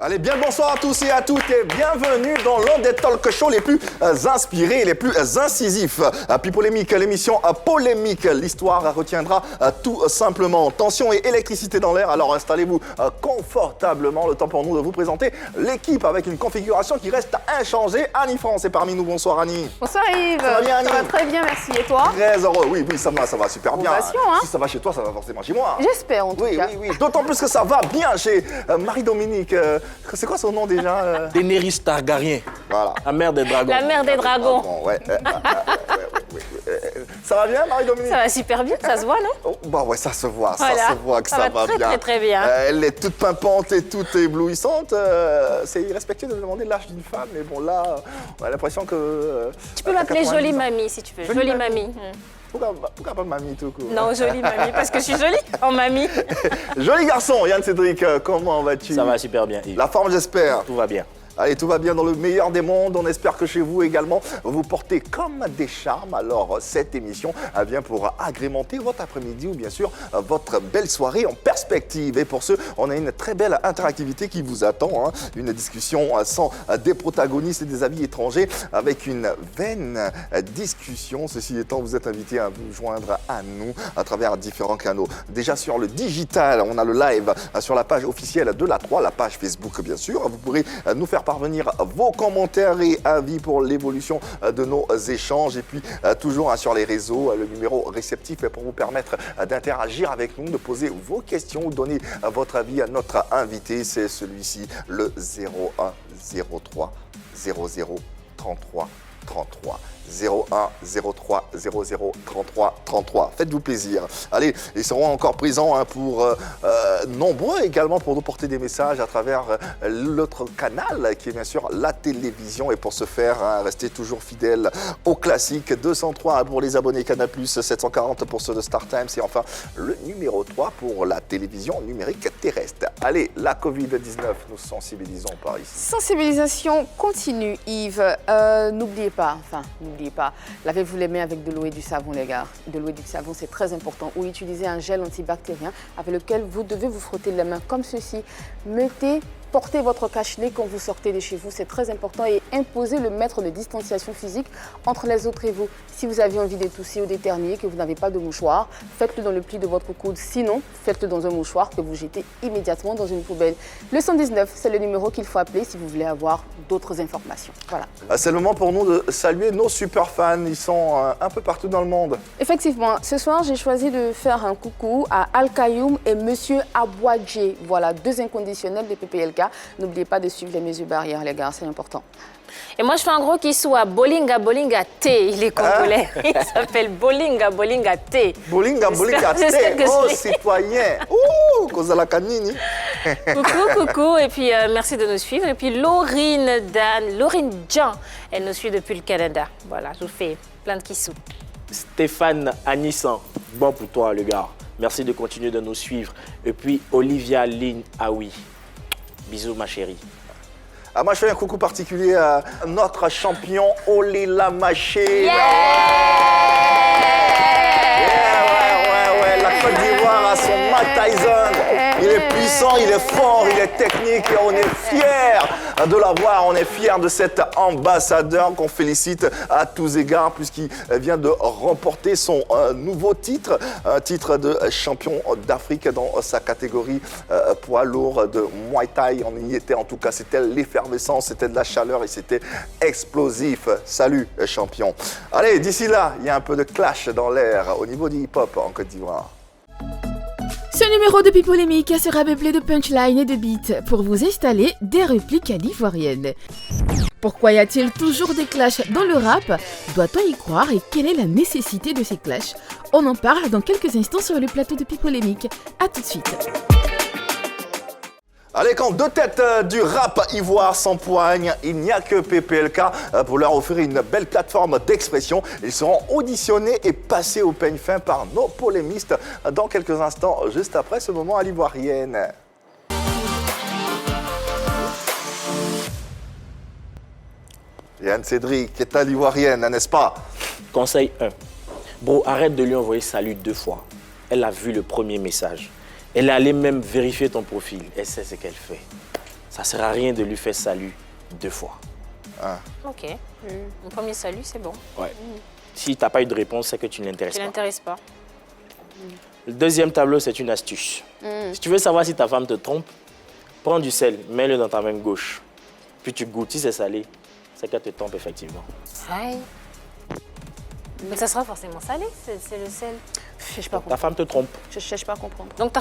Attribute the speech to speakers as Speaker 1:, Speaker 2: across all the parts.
Speaker 1: Allez, bien le bonsoir à tous et à toutes et bienvenue dans l'un des talk shows les plus inspirés et les plus incisifs. Pipolémique, l'émission polémique. L'histoire retiendra tout simplement tension et électricité dans l'air. Alors installez-vous confortablement. Le temps pour nous de vous présenter l'équipe avec une configuration qui reste inchangée. Annie France est parmi nous. Bonsoir Annie.
Speaker 2: Bonsoir Yves.
Speaker 1: Ça va bien Annie?
Speaker 2: Ça va très bien, merci. Et toi?
Speaker 1: Très heureux. Oui, ça va super bien.
Speaker 2: Hein?
Speaker 1: Si ça va chez toi, ça va forcément chez moi.
Speaker 2: J'espère en tout cas.
Speaker 1: Oui. D'autant plus que ça va bien chez Marie-Dominique. C'est quoi son nom déjà
Speaker 3: Daenerys Targaryen.
Speaker 1: Voilà.
Speaker 3: La mère des dragons.
Speaker 2: La mère des dragons.
Speaker 1: Ouais. Ça va bien, Marie-Dominique?
Speaker 2: Ça va super bien, ça se voit, non?
Speaker 1: Oh, bah ouais, ça se voit,
Speaker 2: Voilà.
Speaker 1: ça se voit que ça va bien.
Speaker 2: Très bien.
Speaker 1: Elle est toute pimpante et toute éblouissante. C'est irrespectueux de demander l'âge d'une femme, mais bon, là, on a l'impression que...
Speaker 2: Tu peux m'appeler Jolie Mamie, si tu veux. Jolie Mamie.
Speaker 1: Pourquoi pas mamie tout court?
Speaker 2: Non, Jolie Mamie, parce que je suis jolie en mamie.
Speaker 1: Joli garçon, Yann Cédric, comment vas-tu?
Speaker 3: Ça va super bien, Yves.
Speaker 1: La forme, j'espère.
Speaker 3: Tout va bien.
Speaker 1: Allez, tout va bien dans le meilleur des mondes. On espère que chez vous également, vous portez comme des charmes. Alors, cette émission vient pour agrémenter votre après-midi ou bien sûr votre belle soirée en perspective. Et pour ce, on a une très belle interactivité qui vous attend. Une discussion sans des protagonistes et des avis étrangers avec une vaine discussion. Ceci étant, vous êtes invités à vous joindre à nous à travers différents canaux. Déjà sur le digital, on a le live sur la page officielle de la 3, la page Facebook bien sûr. Vous pourrez nous faire parvenir vos commentaires et avis pour l'évolution de nos échanges. Et puis, toujours sur les réseaux, le numéro réceptif est pour vous permettre d'interagir avec nous, de poser vos questions ou donner votre avis à notre invité. C'est celui-ci, le 01 03 00 33 33. 01 03 00 33 33. Faites-vous plaisir. Allez, ils seront encore présents pour nombreux également pour nous porter des messages à travers l'autre canal qui est bien sûr la télévision. Et pour ce faire, restez toujours fidèles au classique. 203 pour les abonnés Canal+, 740 pour ceux de StarTimes et enfin le numéro 3 pour la télévision numérique terrestre. Allez, la Covid-19, nous sensibilisons par ici.
Speaker 2: Sensibilisation continue, Yves. N'oubliez pas, lavez-vous les mains avec de l'eau et du savon, les gars. De l'eau et du savon, c'est très important. Ou utilisez un gel antibactérien avec lequel vous devez vous frotter les mains comme ceci. Portez votre cache-nez quand vous sortez de chez vous, c'est très important. Et imposez le mètre de distanciation physique entre les autres et vous. Si vous avez envie de tousser ou d'éternuer, que vous n'avez pas de mouchoir, faites-le dans le pli de votre coude. Sinon, faites-le dans un mouchoir que vous jetez immédiatement dans une poubelle. Le 119, c'est le numéro qu'il faut appeler si vous voulez avoir d'autres informations. Voilà.
Speaker 1: C'est le moment pour nous de saluer nos super fans. Ils sont un peu partout dans le monde.
Speaker 2: Effectivement, ce soir, j'ai choisi de faire un coucou à Al Kayoum et Monsieur Abouadjé. Voilà, deux inconditionnels de PPLK. N'oubliez pas de suivre les mesures barrières, les gars, c'est important. Et moi, je fais un gros kisso à Bolinga T. Il est congolais. Il s'appelle Bolinga T.
Speaker 1: Bolinga T. Oh, citoyen. Ouh, Kozala Kanini.
Speaker 2: Coucou. Et puis, merci de nous suivre. Et puis, Laurine Jean, elle nous suit depuis le Canada. Voilà, je vous fais plein de kissous.
Speaker 3: Stéphane Anissan, bon pour toi, le gars. Merci de continuer de nous suivre. Et puis, Olivia Lynn Aoui. Bisous, ma chérie.
Speaker 1: Moi, je fais un coucou particulier à notre champion Olela Maché.
Speaker 2: Yeah!
Speaker 1: Ouais. La Côte d'Ivoire a son Mike Tyson. Il est puissant, il est fort, il est technique et on est fiers de l'avoir. On est fiers de cet ambassadeur qu'on félicite à tous égards puisqu'il vient de remporter son nouveau titre, un titre de champion d'Afrique dans sa catégorie poids lourd de Muay Thai. On y était en tout cas, c'était l'effervescence, c'était de la chaleur et c'était explosif. Salut champion. Allez, d'ici là, il y a un peu de clash dans l'air au niveau du hip-hop en Côte d'Ivoire.
Speaker 4: Ce numéro de Pipolémique sera peuplé de punchlines et de beats pour vous installer des répliques à l'ivoirienne. Pourquoi y a-t-il toujours des clashs dans le rap? Doit-on y croire et quelle est la nécessité de ces clashs? On en parle dans quelques instants sur le plateau de Pipolémique. A tout de suite.
Speaker 1: Allez, quand deux têtes du rap ivoire s'empoignent, il n'y a que PPLK pour leur offrir une belle plateforme d'expression. Ils seront auditionnés et passés au peigne fin par nos polémistes dans quelques instants, juste après ce moment à l'ivoirienne. Yann Cédric est à l'ivoirienne, n'est-ce pas?
Speaker 3: Conseil 1. Bro, arrête de lui envoyer salut 2 fois. Elle a vu le premier message. Elle est allée même vérifier ton profil. Elle sait ce qu'elle fait. ça ne sert à rien de lui faire salut 2 fois.
Speaker 5: Ok. Mon premier salut, c'est bon.
Speaker 3: Ouais. Si tu n'as pas eu de réponse, c'est que tu ne l'intéresses
Speaker 5: Tu
Speaker 3: pas.
Speaker 5: l'intéresse pas.
Speaker 3: Le deuxième tableau, c'est une astuce. Si tu veux savoir si ta femme te trompe, prends du sel, mets-le dans ta main gauche. Puis tu goûtes, si c'est salé, c'est qu'elle te trompe effectivement.
Speaker 5: Aïe. Mais ça sera forcément salé, c'est le sel.
Speaker 2: Je cherche pas à
Speaker 3: Ta
Speaker 2: comprendre.
Speaker 3: femme te trompe.
Speaker 2: Je cherche pas à comprendre.
Speaker 5: Donc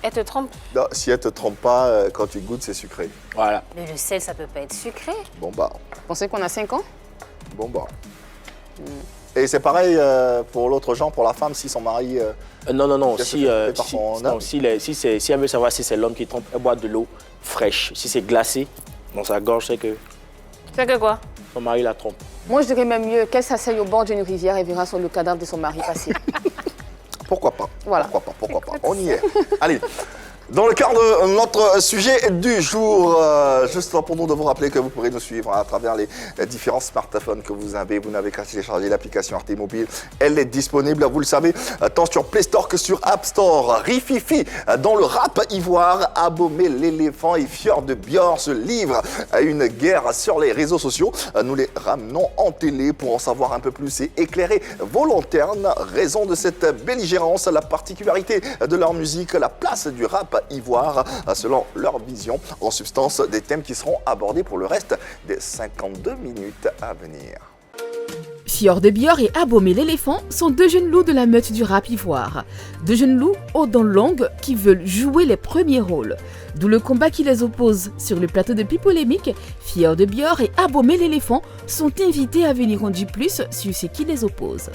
Speaker 5: elle te trompe.
Speaker 1: Non, si elle te trompe pas, quand tu goûtes, c'est sucré.
Speaker 3: Voilà.
Speaker 5: Mais le sel, ça peut pas être sucré.
Speaker 1: Bon bah,
Speaker 2: Vous pensez qu'on a 5 ans?
Speaker 1: Et c'est pareil pour l'autre genre, pour la femme, si son mari...
Speaker 3: Non.
Speaker 1: Qu'est-ce
Speaker 3: Si,
Speaker 1: que tu fais par son homme?
Speaker 3: si elle veut savoir si c'est l'homme qui trompe, elle boit de l'eau fraîche. Si c'est glacé dans sa gorge, c'est que
Speaker 5: C'est que quoi?
Speaker 3: son mari la trompe.
Speaker 2: Moi, je dirais même mieux qu'elle s'asseye au bord d'une rivière et verra le cadavre de son mari passer.
Speaker 1: Pourquoi pas?
Speaker 2: Voilà.
Speaker 1: Pourquoi pas? On y est. Allez. Dans le cœur de notre sujet du jour, juste pour nous de vous rappeler que vous pourrez nous suivre à travers les différents smartphones que vous avez. Vous n'avez qu'à télécharger l'application Arte Mobile. Elle est disponible, vous le savez, tant sur Play Store que sur App Store. Rififi, dans le rap ivoire, Abomey l'éléphant et Fjord de Bior se livrent à une guerre sur les réseaux sociaux. Nous les ramenons en télé pour en savoir un peu plus et éclairer vos lanternes. Raison de cette belligérance, la particularité de leur musique, la place du rap ivoire, selon leur vision, en substance des thèmes qui seront abordés pour le reste des 52 minutes à venir.
Speaker 4: Fjord de Bior et Abomey l'éléphant sont 2 jeunes loups de la meute du rap ivoire. 2 jeunes loups aux dents longues qui veulent jouer les premiers rôles. D'où le combat qui les oppose. Sur le plateau de Pipolémique, Fjord de Bior et Abomey l'éléphant sont invités à venir en dire plus sur ce qui les oppose.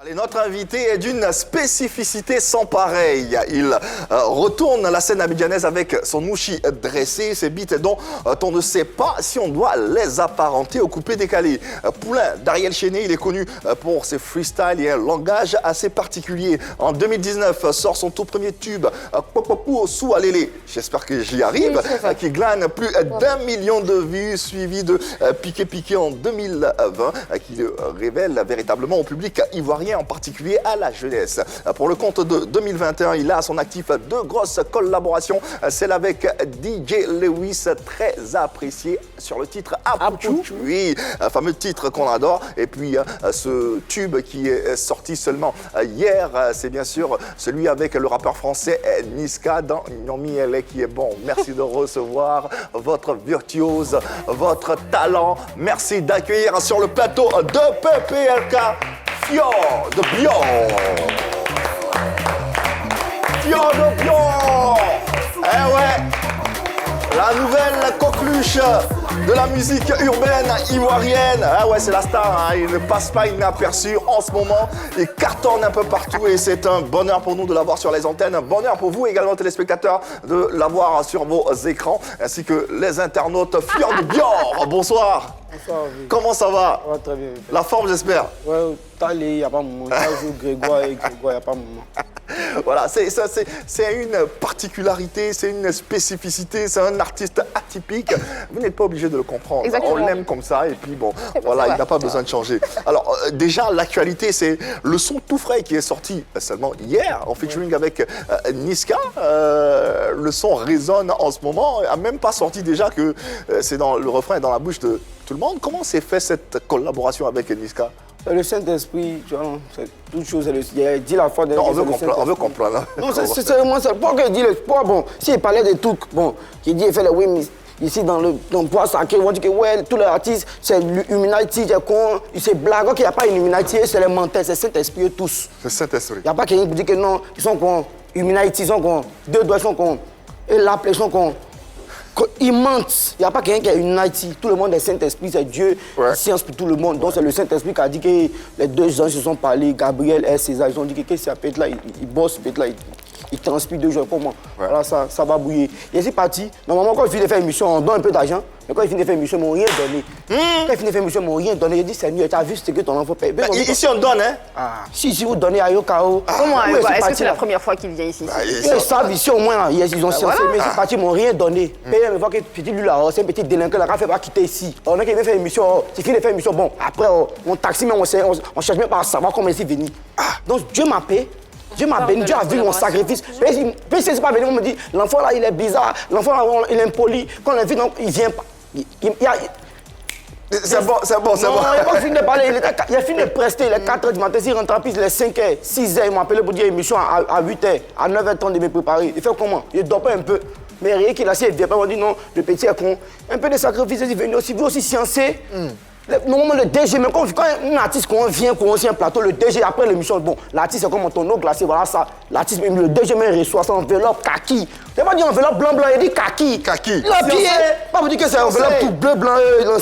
Speaker 1: Allez, notre invité est d'une spécificité sans pareil. Il retourne la scène abidjanaise avec son mouchi dressé, ses beats dont on ne sait pas si on doit les apparenter au coupé décalé. Poulain d'Ariel Chéné, il est connu pour ses freestyles et un langage assez particulier. En 2019, sort son tout premier tube, Popopo sous Alélé. J'espère que j'y arrive,
Speaker 2: oui,
Speaker 1: qui glane plus d'1 million de vues, suivi de Piqué Piqué en 2020, qui le révèle véritablement au public ivoirien, en particulier à la jeunesse. Pour le compte de 2021, il a à son actif 2 grosses collaborations, celle avec DJ Lewis, très appréciée sur le titre Apouchou. Oui, un fameux titre qu'on adore. Et puis ce tube qui est sorti seulement hier, c'est bien sûr celui avec le rappeur français Niska dans Nyomi LA qui est bon. Merci de recevoir votre virtuose, votre talent. Merci d'accueillir sur le plateau de PPLK Fjord de Bior. Fjord de Bior. Eh ouais, la nouvelle coqueluche de la musique urbaine ivoirienne. Ah ouais, c'est la star, hein. Il ne passe pas inaperçu en ce moment. Il cartonne un peu partout et c'est un bonheur pour nous de l'avoir sur les antennes. Un bonheur pour vous également, téléspectateurs, de l'avoir sur vos écrans, ainsi que les internautes. Fjord de Bior, bonsoir.
Speaker 6: Bonsoir, oui.
Speaker 1: Comment ça va?
Speaker 6: Ouais, très bien.
Speaker 1: La forme, j'espère.
Speaker 6: Ouais, Talé, il n'y a pas de moment. Grégoire, il n'y a pas de moment.
Speaker 1: Voilà, c'est une particularité, c'est une spécificité, c'est un artiste atypique. Vous n'êtes pas obligé de le comprendre.
Speaker 2: Exactement.
Speaker 1: On l'aime comme ça et puis bon, voilà, il n'a pas besoin de changer. Alors déjà, l'actualité, c'est le son tout frais qui est sorti seulement hier en featuring avec Niska. Le son résonne en ce moment, a même pas sorti déjà que le refrain est dans la bouche de tout le monde. Comment s'est fait cette collaboration avec Niska?
Speaker 6: Le Saint-Esprit, tu vois, c'est toute chose. Il a dit la fois de
Speaker 1: Non, on veut comprendre.
Speaker 6: Non, c'est vraiment ça. Pourquoi il dit le sport? Bon, s'il parlait des trucs, bon, il dit, il fait le oui, mais ici dans le bois sacré, ils vont dire que ouais, tous les artistes, c'est l'Illuminati, c'est blague, qu'il n'y a pas Illuminati, c'est les menteurs, c'est Saint-Esprit, tous.
Speaker 1: C'est Saint-Esprit.
Speaker 6: Il n'y a pas quelqu'un qui dit que non, ils sont con, Illuminati, ils sont con, 2 doigts sont con, et l'appel sont con. Ils mentent. Il n'y a pas quelqu'un qui est Illuminati. Tout le monde est Saint-Esprit, c'est Dieu, science pour tout le monde. Donc c'est le Saint-Esprit qui a dit que les 2 anges se sont parlé, Gabriel et César, ils ont dit que ça peut être là, ils bossent, peut être là, ils transpirent 2 jours comme moi. Voilà, ça va bouiller. Et c'est parti. Normalement, quand ils finissent de faire une émission, on donne un peu d'argent. Mais quand ils finissent de faire une émission, ils m'ont rien donné. Quand ils finissent de faire une émission, ils m'ont rien donné. J'ai dit, Seigneur, tu as vu ce que ton enfant paye.
Speaker 1: Ici, on donne, hein?
Speaker 6: Ah, si vous donnez à Yokao.
Speaker 2: Comment
Speaker 6: oui,
Speaker 2: Est-ce que
Speaker 6: parti,
Speaker 2: c'est la
Speaker 6: là.
Speaker 2: première fois qu'il vient ici?
Speaker 6: Ils savent ici au moins, ils ont censé, mais c'est parti, ils m'ont rien donné. Mais ils me voient que petit lui là, c'est un petit délinquant là, qui fait pas quitter ici. On a qui vient faire une émission, c'est fini de faire une émission, bon, après, on taxi, mais on cherche même pas à savoir comment il est venu. Donc Dieu m'a payé. Dieu m'a béni, Dieu a vu mon sacrifice. Puis c'est pas venu, on me dit, l'enfant là, il est bizarre, l'enfant là, il est impoli. Quand on l'invite, il vient pas.
Speaker 1: C'est bon, c'est bon, c'est bon.
Speaker 6: Non, il n'a pas fini de parler, il a fini de prester, il est 4h du matin, s'il rentre en piste, il est 5h, 6h, il m'a appelé pour dire émission à 8h, à 9h30 de me préparer. Il fait comment? Il dort pas un peu. Mais rien qu'il a si il vient pas, on dit non, le petit est con. Un peu de sacrifice, il est venu aussi, vous aussi sciencé. Normalement, le DG, même quand un artiste vient un plateau, le DG, après l'émission, bon, l'artiste c'est comme un tonneau glacé, voilà ça. L'artiste, le DG même reçoit son enveloppe kaki. Il n'a pas dit enveloppe blanc, il dit kaki.
Speaker 1: Kaki.
Speaker 6: Il a payé. Pas vous dire que c'est enveloppe tout bleu, blanc,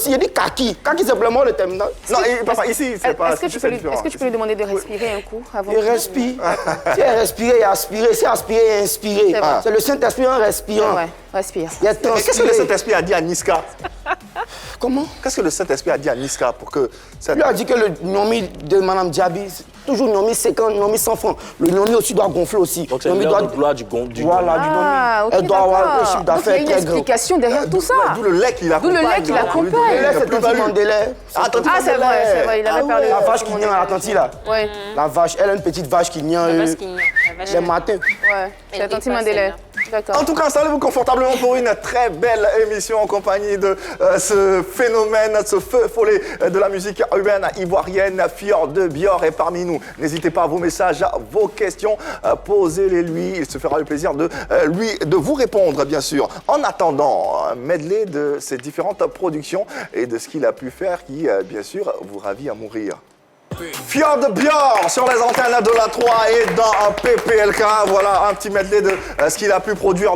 Speaker 6: il dit kaki. Kaki, c'est simplement le terminal.
Speaker 1: Non, papa, ici, c'est pas.
Speaker 2: Est-ce que tu peux lui demander de respirer un coup avant?
Speaker 6: Il respire. Si elle respire, il aspire. Si aspire, il inspire. C'est le Saint-Esprit en respirant.
Speaker 2: Ouais, respire.
Speaker 6: Il a
Speaker 1: Qu'est-ce que le Saint-Esprit a dit à Niska?
Speaker 6: Comment?
Speaker 1: Qu'est-ce que le Saint-Esprit a dit à Niska pour que...
Speaker 6: Il a dit que le nomi de Mme Diaby, toujours nomi 50, nomi 100 francs. Le nomi aussi doit gonfler aussi.
Speaker 3: Donc c'est l'heure de gloire du
Speaker 6: Voilà, du
Speaker 2: Ah,
Speaker 6: nomi.
Speaker 2: ok,
Speaker 6: Elle doit avoir un chiffre
Speaker 2: d'accord. Donc il y a
Speaker 6: d'affaires
Speaker 2: une
Speaker 6: très grand.
Speaker 2: explication derrière tout ça.
Speaker 1: D'où le lait qu'il accompagne.
Speaker 2: D'où le lait qu'il accompagne.
Speaker 6: Le lait, c'est Tanti Mandela.
Speaker 2: Ah, c'est vrai, il avait parlé.
Speaker 6: La vache qui vient à la Tanti, là.
Speaker 2: Ouais,
Speaker 6: La vache, elle a une petite vache qui vient le matin.
Speaker 2: ouais. C'est
Speaker 5: Elle
Speaker 2: Tanti
Speaker 5: dit pas
Speaker 2: Mandela.
Speaker 5: celle-là.
Speaker 2: D'accord.
Speaker 1: En tout cas, installez-vous confortablement pour une très belle émission en compagnie de ce phénomène, ce feu follet de la musique urbaine ivoirienne, Fjord Bior est parmi nous. N'hésitez pas à vos messages, à vos questions, posez-les lui. Il se fera le plaisir de vous répondre, bien sûr. En attendant, un medley de ces différentes productions et de ce qu'il a pu faire qui, bien sûr, vous ravit à mourir. Fjord Bior sur les antennes de la 3 et dans PPLK. Voilà un petit medley de ce qu'il a pu produire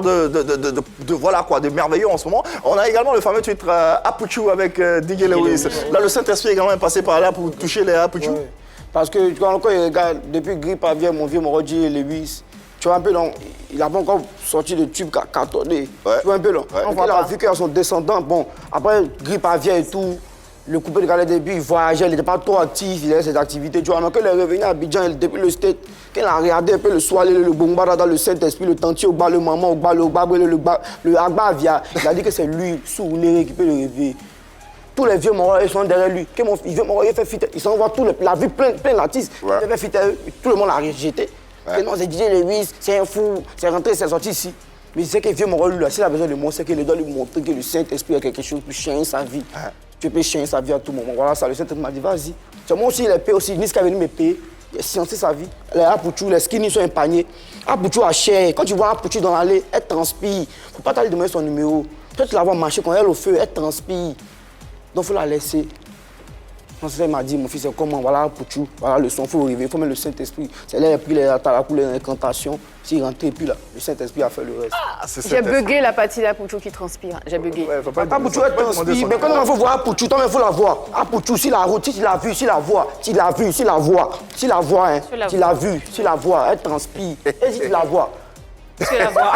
Speaker 1: voilà quoi, de merveilleux en ce moment. On a également le fameux titre Apuchu avec Diggy Lewis. Là, le Saint-Esprit également est passé par là pour toucher les Apuchu.
Speaker 6: Ouais. Parce que quand il regarde, depuis Grip Avia, mon vieux Morodi et Lewis, tu vois un peu, donc, il n'a pas encore sorti de tube cartonné.
Speaker 1: Ouais.
Speaker 6: Tu vois un peu, là.
Speaker 1: Ouais.
Speaker 6: On a vu qu'il y a son descendant. Bon, après Grip Avia et tout, le coupé de Galais début, il voyageait, il n'était pas trop actif, il avait ses activités. Tu vois, donc, quand il est revenu à Abidjan, depuis le state, quand il a regardé un peu le soir, le bomba dans le Saint-Esprit, le Tanti au bas, le maman au bas, le Agba Avia, il a dit que c'est lui, sous Néré, qui peut le réveiller. Tous les vieux morts, ils sont derrière lui. Quand mon vieux mort, il fait fit, ils s'envoient tout, la vie plein d'artistes.
Speaker 1: Ouais.
Speaker 6: Il fait fit, tout le monde l'a rejeté. Ouais. Non, c'est DJ Lewis, c'est un fou, c'est rentré, c'est sorti ici. Mais c'est que le vieux mort, lui, s'il a besoin de moi, c'est qu'il doit lui montrer que le Saint-Esprit a quelque chose pour changer sa vie. Ouais. Tu peux changer sa vie à tout moment. Voilà, ça, le Saint-Esprit m'a dit, vas-y. C'est moi aussi, il est payé aussi. Niska est venu me payer. Il a sciencé sa vie. Les Apuchu, les skinny sont épargnés. Apuchu a cher. Quand tu vois Apuchu dans l'allée, elle transpire. Faut pas t'aller demander son numéro. Toi, tu la vois marcher quand elle est au feu, elle transpire. Donc, il faut la laisser. Mon frère m'a dit, mon fils, c'est comment? Voilà Apuchu, voilà le son, il faut arriver, il faut mettre le Saint-Esprit. C'est là, il a pris les talakou, les incantations. S'il rentrait, puis là, le Saint-Esprit a fait le reste.
Speaker 1: Ah,
Speaker 2: J'ai bugué la partie d'Apuchu qui transpire. J'ai bugué.
Speaker 1: Ouais,
Speaker 6: Apuchu, elle transpire. Mais quand on va voir Apuchu, toi, il faut la voir. Apuchu, si la route, si tu l'as vu, si la voix, si la vue, si la voix, si la voix, hein, si la vue, si la voix, elle transpire. Et si tu la vois?
Speaker 5: Tu la vois.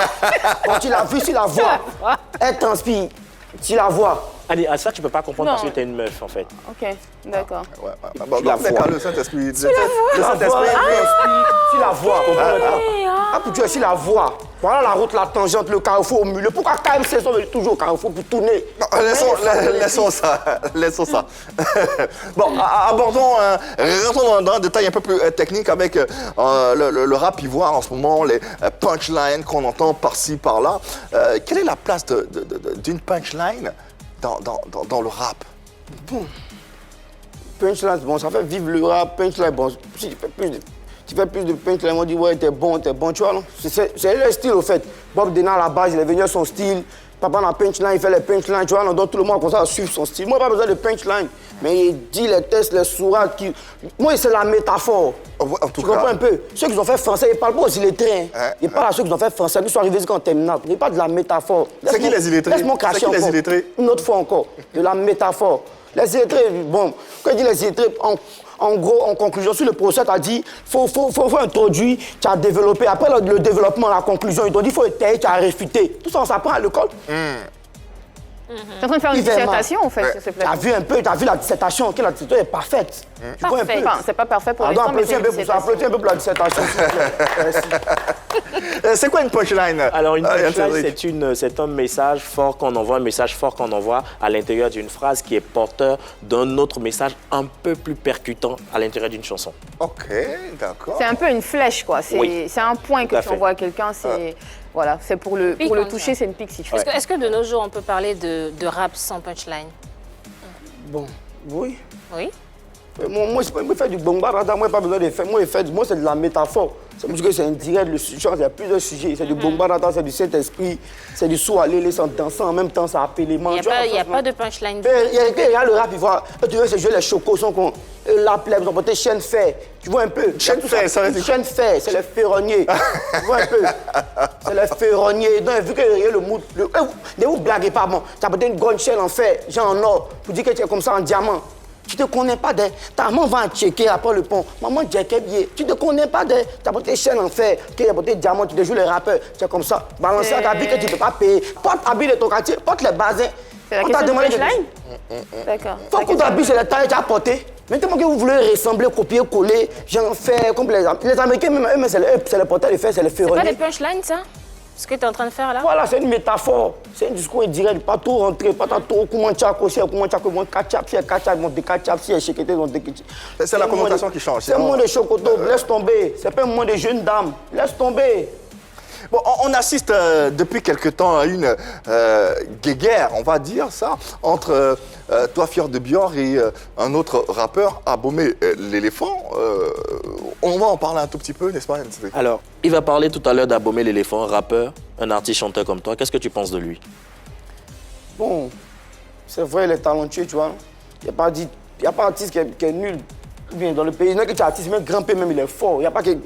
Speaker 6: Quand tu l'as vu, si la voix, elle transpire. Si la voix.
Speaker 3: Allez, à ça, tu peux pas comprendre
Speaker 2: Non.
Speaker 3: parce que t'es une meuf, en fait.
Speaker 2: Ok, d'accord.
Speaker 1: Ouais. Bon,
Speaker 6: la
Speaker 1: dans tous les
Speaker 6: vois.
Speaker 1: cas, le Saint-Esprit. Le
Speaker 6: Si la voix. Apuchu, si la voix. Voilà la route, la tangente, le carrefour au milieu. Pourquoi KMC sont toujours au carrefour pour tourner?
Speaker 1: Non, laissons ça. Laissons ça. Bon, abordons, rentrons dans un détail un peu plus technique avec le rap ivoire en ce moment, les punchlines qu'on entend par-ci, par-là. Quelle est la place d'une punchline dans le rap?
Speaker 6: Bon. Punchline, bon, ça fait vivre le rap. Punchline, bon, si tu fais plus de punchline, on dit ouais, t'es bon, tu vois, non? C'est le style, au fait. Bob Dylan, à la base, il est venu à son style. Papa, dans la punchline, il fait les punchlines, tu vois, donc tout le monde comme ça suivre son style. Moi, pas besoin de punchline, mais il dit les tests, les sourates. Moi, c'est la métaphore.
Speaker 1: En tout
Speaker 6: Tu
Speaker 1: cas,
Speaker 6: comprends un peu? Ceux qui ont fait français, ils parlent pas aux illettrés. Ils parlent à ceux qui ont fait français, qui sont arrivés jusqu'en terminale. Ils parlent de la métaphore.
Speaker 1: C'est qui les illettrés?
Speaker 6: Laisse-moi cracher
Speaker 1: C'est qui les
Speaker 6: encore.
Speaker 1: illettrés?
Speaker 6: Une autre fois encore. De la métaphore. Les illettrés, bon, quand je dis les illettrés, en gros, en conclusion, sur le procès, tu as dit, faut introduire, tu as développé. Après le développement, la conclusion, ils t'ont dit, il faut étayer, tu as réfuté. Tout ça, on s'apprend à l'école.
Speaker 2: Tu es en train de faire une dissertation, en fait, sur ce plateau.
Speaker 6: T'as vu un peu, t'as vu la dissertation, que la dissertation est parfaite. Tu vois un peu.
Speaker 2: Enfin, c'est pas parfait pour l'instant, mais
Speaker 6: Applaudis
Speaker 2: c'est
Speaker 6: un
Speaker 2: une
Speaker 6: peu pour ça,
Speaker 2: dissertation.
Speaker 6: applaudis un peu pour la dissertation. s'il te plaît.
Speaker 1: C'est quoi une punchline?
Speaker 3: Alors, une punchline,
Speaker 1: Cédric?
Speaker 3: c'est un message fort qu'on envoie, un message fort qu'on envoie à l'intérieur d'une phrase qui est porteur d'un autre message un peu plus percutant à l'intérieur d'une chanson.
Speaker 1: Ok, d'accord.
Speaker 2: C'est un peu une flèche, quoi. C'est
Speaker 3: Oui.
Speaker 2: c'est un point
Speaker 3: Tout à
Speaker 2: que tu
Speaker 3: fait.
Speaker 2: envoies à quelqu'un. C'est voilà, c'est pour le
Speaker 5: Piquant,
Speaker 2: toucher,
Speaker 5: ça.
Speaker 2: c'est une pique, si tu veux.
Speaker 5: Est-ce que de nos jours, on peut parler de rap sans punchline?
Speaker 6: Bon, oui.
Speaker 5: Oui.
Speaker 6: Moi, je fais du bombarada, moi, pas besoin de faire. Moi, c'est de la métaphore. C'est parce que c'est indirect, le sujet, il y a plusieurs sujets. C'est du bombarada, c'est du Saint-Esprit, c'est du saut à l'élé, sans danser en même temps, ça appelle les mains.
Speaker 5: Il n'y a pas de punchline.
Speaker 6: Il y a le rap, il voit, tu vois, c'est jouer les chocos, sont con. La plèbe, ils ont porté chaîne fer. Tu vois un peu?
Speaker 1: Chaîne fer, ça veut dire quoi?
Speaker 6: Chaîne fer, c'est les ferronniers. Tu vois un peu? C'est les ferronniers. Donc, vu qu'il y a le mood. Ne vous blaguez pas, bon. Tu as porté une grande chaîne en fer, genre en or, pour dire que tu es comme ça en diamant. Tu ne te connais pas de... Ta maman va en checker après le pont. Maman, Jacob, tu ne te connais pas de... Tu as porté chaîne en fer, tu as porté diamant, tu te joues les rappeurs. Tu es comme ça. Balancer à ta vie que tu ne peux pas payer. Porte habit de ton quartier, porte les basins.
Speaker 2: C'est la
Speaker 6: On t'a
Speaker 2: question de
Speaker 6: demandé de-
Speaker 2: punchline. D'accord.
Speaker 6: Faut qu'on t'habille sur la taille que tu as porté. Maintenant que vous voulez ressembler, copier, coller, j'en fais comme les Américains, même eux, c'est les porteurs de fer, c'est les
Speaker 5: C'est pas
Speaker 6: ferronniers.
Speaker 5: des punchlines, ça? Ce que tu es en train de faire là?
Speaker 6: Voilà, c'est une métaphore. C'est un discours indirect. Pas tout rentrer, pas tout comment tu as coché, comment tu as coché, kachap, si kachap, mon dékachap, si chekete, mon dékachap.
Speaker 1: C'est la connotation qui change.
Speaker 6: C'est un moment de chocoto, laisse tomber. C'est pas un moment de jeune dame, laisse tomber.
Speaker 1: Bon, on assiste depuis quelque temps à une guéguerre, on va dire ça, entre toi, Fior de Bior, et un autre rappeur, Abomey l'éléphant. On va en parler un tout petit peu, n'est-ce pas, Cédric?
Speaker 3: Alors, il va parler tout à l'heure d'Abomey l'éléphant, rappeur, un artiste-chanteur comme toi. Qu'est-ce que tu penses de lui?
Speaker 6: Bon, c'est vrai, il est talentueux, tu vois. Il n'y a pas d'artiste qui est nul. Ou bien dans le pays, il y en a qui sont artistes, même grimper, même il est fort. Il y a pas que... Tout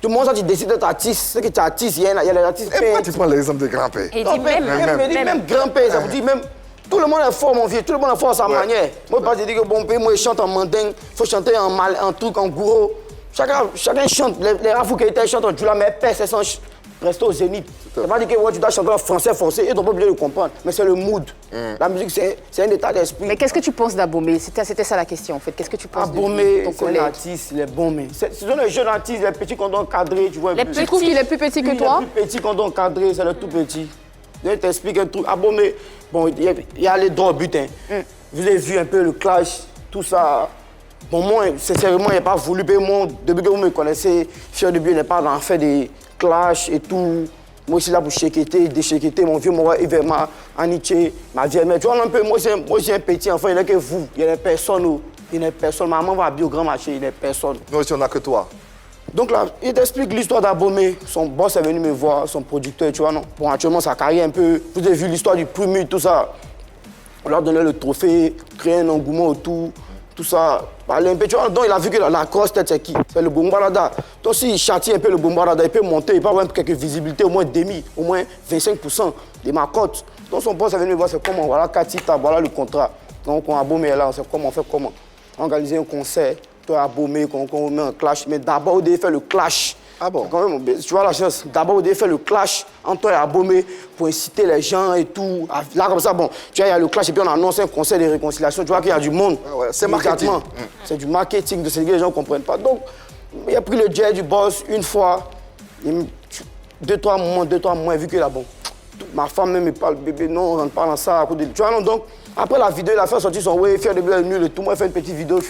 Speaker 6: le monde, quand tu décides d'être artiste, c'est que tu es artiste, il y a les artistes
Speaker 1: Et pourquoi
Speaker 6: peintres.
Speaker 1: tu prends l'exemple de Grimper?
Speaker 5: Et
Speaker 6: Non,
Speaker 5: dit
Speaker 6: même grimper, ça vous dit même... Tout le monde est fort, mon vieux, tout le monde est fort à sa manière. Moi, je dis que bon pays, moi, je chante en mandingue, il faut chanter en truc, en gouro. Chacun chante, les rafous qui étaient chantent en djoula, mais père, c'est sans rester au zénith. Ça veut pas dire que ouais, tu dois chanter en français forcé, ils n'ont pas obligé de comprendre, mais c'est le mood. La musique, c'est un état d'esprit.
Speaker 2: Mais qu'est-ce que tu penses d'Abomey? C'était ça la question, en fait. Qu'est-ce que tu penses de lui,
Speaker 6: Abomey,
Speaker 2: ton
Speaker 6: c'est un
Speaker 2: collègue?
Speaker 6: artiste, il est bon, mais ce sont les jeunes artistes, les petits qu'on doit encadrer, tu vois.
Speaker 5: Les
Speaker 6: un peu.
Speaker 2: Tu trouves qu'il est plus petit que toi?
Speaker 6: Le plus petit qu'on doit encadrer, c'est le tout petit. Je t'explique un truc. Abomey, bon, il y a les droits buts. Vous avez vu un peu le clash, tout ça. Bon, moi, sincèrement, il n'a pas voulu. Mais moi, depuis que vous me connaissez, Fior de Bior n'est pas dans fait des clashs et tout. Moi, je suis là pour chéqueter, déchéqueter. Mon vieux, moi, il m'a aniché, ma vieille mère. Tu vois, un peu, moi, j'ai un petit enfant, il n'y a que vous. Il n'y a personne. Il n'y a personne. Maman va habiller au grand marché, il n'y a personne.
Speaker 1: Nous aussi, on n'a que toi.
Speaker 6: Donc là, il t'explique l'histoire d'Abomey. Son boss est venu me voir, son producteur, tu vois, non? Bon, actuellement, sa carrière un peu... Vous avez vu l'histoire du premier, tout ça. On leur donnait le trophée, créer un engouement autour, tout ça. Parler un peu, tu vois. Donc, il a vu que la cause, c'est qui? C'est le Bombarada. Donc, s'il châtie un peu le Bombarada, il peut monter, il peut avoir quelques visibilités, au moins demi, au moins 25% de ma cote. Donc, son boss est venu me voir, c'est comment? Voilà, Katita, voilà le contrat. Donc, on a Abomey là, on sait comment, on fait comment? Organiser un concert. Abomey, qu'on met un clash, mais d'abord, on devait faire le clash.
Speaker 1: Ah bon?
Speaker 6: Quand même, tu vois la chance. D'abord, on devait faire le clash entre toi et Abomey pour inciter les gens et tout. Là, comme ça, bon, tu vois, il y a le clash et puis on annonce un concert de réconciliation. Tu vois qu'il y a du monde.
Speaker 1: Ah ouais, c'est marketing.
Speaker 6: C'est du marketing de ce que les gens ne comprennent pas. Donc, il a pris le jet du boss une fois, 2-3 mois, vu que là, bon, ma femme même me parle, bébé, non, on rentre pas dans ça. Tu vois, non, donc, après la vidéo, il a fait sortir son ouais, Fior de Bior nul et tout. Moi, il fait une petite vidéo.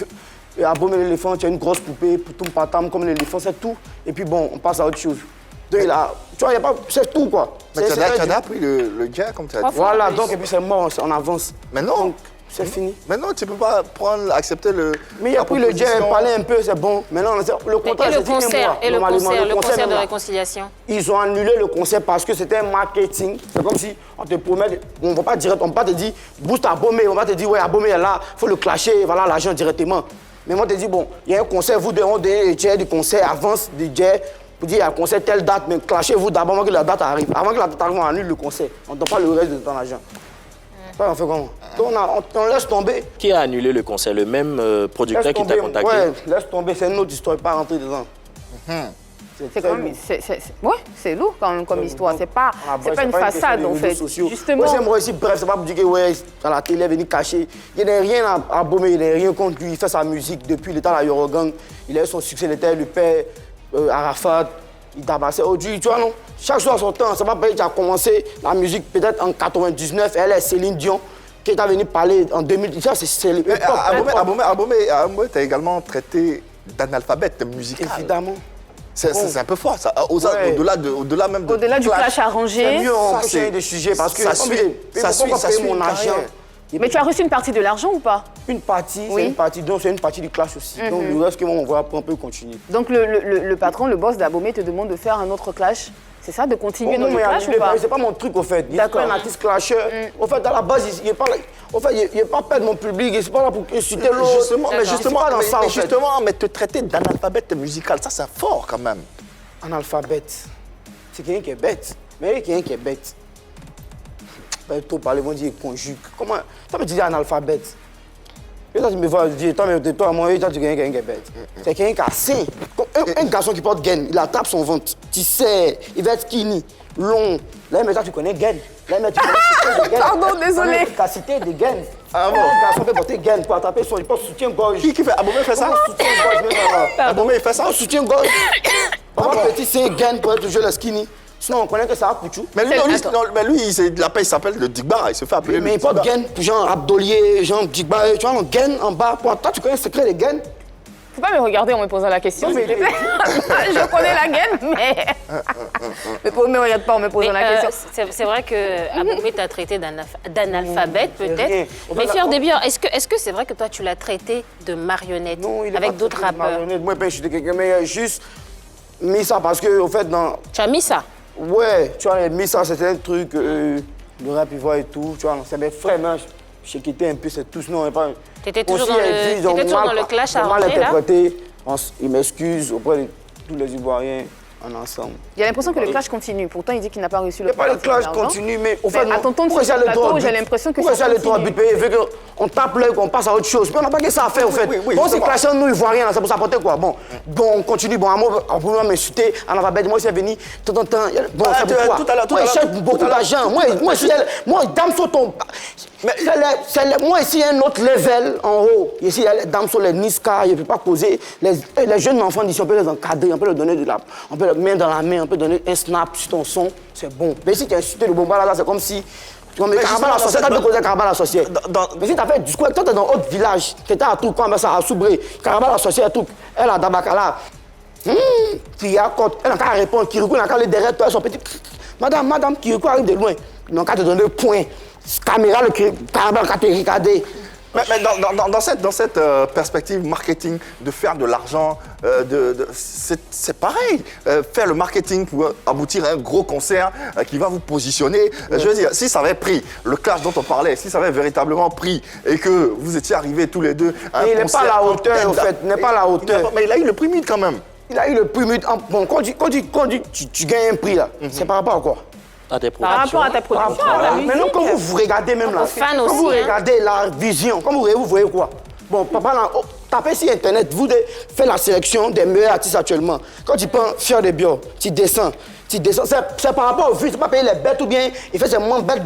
Speaker 6: Et Abomey l'éléphant, tu as une grosse poupée, pour tout patam comme l'éléphant, c'est tout. Et puis bon, on passe à autre chose. Donc, il a, tu vois, il y a pas, c'est tout quoi.
Speaker 1: Mais tu as appris le gars, comme tu as dit.
Speaker 6: Voilà, donc, et puis c'est mort, on avance.
Speaker 1: Mais non.
Speaker 6: Donc, c'est fini.
Speaker 1: Maintenant, tu ne peux pas accepter le.
Speaker 6: Mais il a pris le jet, parler un peu, c'est bon. Maintenant, le contrat,
Speaker 5: Et
Speaker 6: c'est
Speaker 5: le concert, le concert de
Speaker 6: même là.
Speaker 5: réconciliation.
Speaker 6: Ils ont annulé le concert parce que c'était un marketing. C'est comme si on te promet, on ne va pas direct, on ne va pas te dire, boost Abomey, on va te dire, ouais, Abomey est là, il faut le clasher, voilà l'argent directement. Mais moi, je te dis, bon, il y a un concert, vous devez donner le jet du concert, avance du jet, pour dire, il y a un concert, telle date, mais clashez-vous d'abord avant que la date arrive. Avant que la date arrive, on annule le concert. On ne donne pas le reste de ton argent. On fait comment? Donc, on laisse tomber.
Speaker 3: Qui a annulé le concert? Le même producteur qui t'a contacté?
Speaker 6: Ouais, laisse tomber, c'est une autre histoire, pas rentrer dedans.
Speaker 2: C'est
Speaker 6: très
Speaker 2: quand même,
Speaker 6: lourd.
Speaker 2: ouais, c'est lourd quand même comme histoire. C'est pas une
Speaker 6: question
Speaker 2: façade
Speaker 6: des
Speaker 2: en
Speaker 6: réseaux
Speaker 2: fait.
Speaker 6: sociaux.
Speaker 2: Justement.
Speaker 6: Moi aussi, bref, c'est pas pour dire que ouais, à la télé, venir cacher. Il n'y a rien à Abomey, il n'y a rien contre lui. Il fait sa musique depuis le temps de la Yorogang. Il a eu son succès, il était le père Arafat. Il tabassait aujourd'hui, tu vois, non? Chaque chose à son temps. Ça va pas dire qu'il a commencé la musique peut-être en 99. Elle est Céline Dion qui est venue parler en 2010. Ça, c'est le
Speaker 1: Abomey, tu as également traité d'analphabète musical.
Speaker 6: Évidemment.
Speaker 1: C'est un peu fort, ça. Au-delà même de...
Speaker 2: Au-delà du clash
Speaker 6: C'est
Speaker 2: arrangé.
Speaker 6: mieux, on
Speaker 1: Ça,
Speaker 6: peut
Speaker 1: c'est-
Speaker 6: changer de sujet parce que
Speaker 1: ça suit
Speaker 6: mon
Speaker 1: une
Speaker 6: argent.
Speaker 1: carrière.
Speaker 2: Mais tu as reçu une partie de l'argent ou pas?
Speaker 6: Une partie,
Speaker 2: Oui.
Speaker 6: c'est une partie, donc c'est une partie du clash aussi. Donc le reste que moi, on va un peu continuer.
Speaker 2: Donc le patron, le boss d'Abomey te demande de faire un autre clash. C'est ça, de continuer dans le clash ou pas?
Speaker 6: C'est pas mon truc au fait. Il est
Speaker 2: D'accord.
Speaker 6: pas un artiste clasheur. Au fait, à la base, il n'est pas là. Au fait, il n'est pas perdre mon public. Il n'est pas là pour insulter l'autre.
Speaker 1: Mais te traiter d'analphabète musical, ça c'est fort quand même.
Speaker 6: Analphabète. C'est quelqu'un qui est bête. Mais il y a quelqu'un qui est bête. Ben, trop parler, ils vont dire conjugue. Comment ça me dit analphabète? Et toi, tu me vois dire, toi, moi, toi, tu es quelqu'un qui est bête. C'est quelqu'un qui a sain. Un garçon qui porte gaine, il attrape son ventre. Tu sais, il va être skinny, long. Là, mais toi, tu connais gaine. Là, mais tu connais des gaines.
Speaker 2: Pardon, désolé.
Speaker 6: L'efficacité des gaines.
Speaker 1: Ah bon?
Speaker 6: Un garçon peut porter gaine pour attraper son soutien-gorge.
Speaker 1: Qui fait? Abomey fait ça?
Speaker 6: Comment soutien-gorge, même
Speaker 1: Abomey il fait ça?
Speaker 6: un soutien-gorge. On va petit c'est gaine pour être toujours le skinny. Sinon, on connaît que ça a coutu.
Speaker 1: Mais lui, il s'appelle le Digba, il se fait appeler
Speaker 6: Mais
Speaker 1: le
Speaker 6: il porte
Speaker 1: Digba.
Speaker 6: gaine, genre abdolier, genre digba, tu vois, on gaine en bas. Toi, tu connais le secret des gaines?
Speaker 2: Faut pas me regarder en me posant la question.
Speaker 6: Non, mais-
Speaker 2: s'il te plaît. Je connais la gaine, mais. Mais ne me regarde pas en me posant la question.
Speaker 5: C'est vrai que Abomey t'a traité d'analphabète
Speaker 6: rien.
Speaker 5: peut-être.
Speaker 6: On va
Speaker 5: Mais
Speaker 6: la-
Speaker 5: Fier Debian, est-ce que c'est vrai que toi tu l'as traité de marionnette
Speaker 6: Non, il est
Speaker 5: avec
Speaker 6: pas
Speaker 5: d'autres
Speaker 6: très
Speaker 5: rappeurs?
Speaker 6: marionnette. Moi, je suis quelqu'un, mais juste mis ça parce que, au fait, dans.
Speaker 5: Tu as mis ça?
Speaker 6: Ouais, tu vois, mis ça, c'était un truc, le rap ivoire et tout, tu vois, c'est mes frères, mais j'ai quitté un peu, c'est tout, sinon, pas.
Speaker 5: T'étais toujours
Speaker 6: Aussi,
Speaker 5: dans
Speaker 6: ils
Speaker 5: le,
Speaker 6: ont
Speaker 5: t'étais toujours
Speaker 6: mal-
Speaker 5: dans le clash
Speaker 6: ils ont mal
Speaker 5: arrangé là?
Speaker 6: interprété. Ils m'excusent auprès de tous les Ivoiriens en ensemble.
Speaker 2: Il y a l'impression que le clash continue. Pourtant, il dit qu'il n'a pas reçu
Speaker 6: Il
Speaker 2: le
Speaker 6: n'y a pas de clash
Speaker 2: d'argent.
Speaker 6: continu, mais au
Speaker 2: Mais
Speaker 6: fait,
Speaker 2: à ton ton de
Speaker 6: pourquoi
Speaker 2: ce
Speaker 6: j'ai les
Speaker 2: plateau,
Speaker 6: droits de
Speaker 2: j'ai
Speaker 6: but?
Speaker 2: l'impression que
Speaker 6: Pourquoi
Speaker 2: ça
Speaker 6: j'ai les droits de
Speaker 2: continue.
Speaker 6: but payés, vu qu'on tape l'œil, qu'on passe à autre chose. Puis on n'a pas que ça à faire, au fait.
Speaker 1: oui,
Speaker 6: Bon, c'est
Speaker 1: justement.
Speaker 6: clashant, nous, Ivoiriens, là, c'est pour s'apporter quoi? Bon, on continue, bon, on peut m'insulter, en alphabet, moi, c'est venu, de temps en temps. Bon,
Speaker 1: Ah,
Speaker 6: c'est pourquoi?
Speaker 1: tout à l'heure,
Speaker 6: Moi, je cherche
Speaker 1: tout
Speaker 6: beaucoup
Speaker 1: à l'heure.
Speaker 6: d'argent. Moi, Damso tombe. Moi, ici, il y a un autre level en haut. Ici, il y a Damso, les Niska, il ne peut pas causer. Les jeunes enfants d'ici, on peut les encadrer, on peut leur donner on peut leur mettre dans la main, on peut donner un snap sur ton son, c'est bon. Mais si tu as insulté le bomba là, c'est comme si. Comme Carabal la sorcière, t'as de causer Carabal la sorcière. Mais si tu as fait du discours, toi, tu es dans un autre village, tu étais à tout, comme ça, à Soubré, Carabal la sorcière, tout, elle a Dabakala. Puis elle n'a qu'à répondre, Kirikou n'a qu'à aller derrière toi, son petit. Madame, Kirikou arrive de loin. Ils n'ont qu'à te donner le point. Caméra, le Carabal n'a qu'à te regarder.
Speaker 1: Mais dans cette perspective marketing, de faire de l'argent, c'est pareil. Faire le marketing pour aboutir à un gros concert qui va vous positionner. Je veux dire, si ça avait pris, le clash dont on parlait, si ça avait véritablement pris et que vous étiez arrivés tous les deux à un
Speaker 6: Mais il n'est
Speaker 1: concert
Speaker 6: pas à la
Speaker 1: en
Speaker 6: hauteur,
Speaker 1: tête
Speaker 6: en fait. Il n'est pas à la hauteur.
Speaker 1: Mais il a eu le prix Mid quand même.
Speaker 6: Il a eu le prix. Bon, quand tu gagnes un prix, là, c'est par rapport à quoi?
Speaker 3: À tes
Speaker 2: Par rapport à ta production, à ta musique.
Speaker 6: Maintenant, quand vous regardez même là,
Speaker 5: fans
Speaker 6: quand
Speaker 5: aussi,
Speaker 6: vous
Speaker 5: hein.
Speaker 6: regardez la vision, quand vous voyez quoi? Bon, papa, là, tapez sur Internet, vous faites la sélection des meilleurs artistes actuellement. Quand tu prends Fier Debian, tu descends. C'est par rapport au vues, c'est pas payer les bêtes ou bien il fait seulement bête.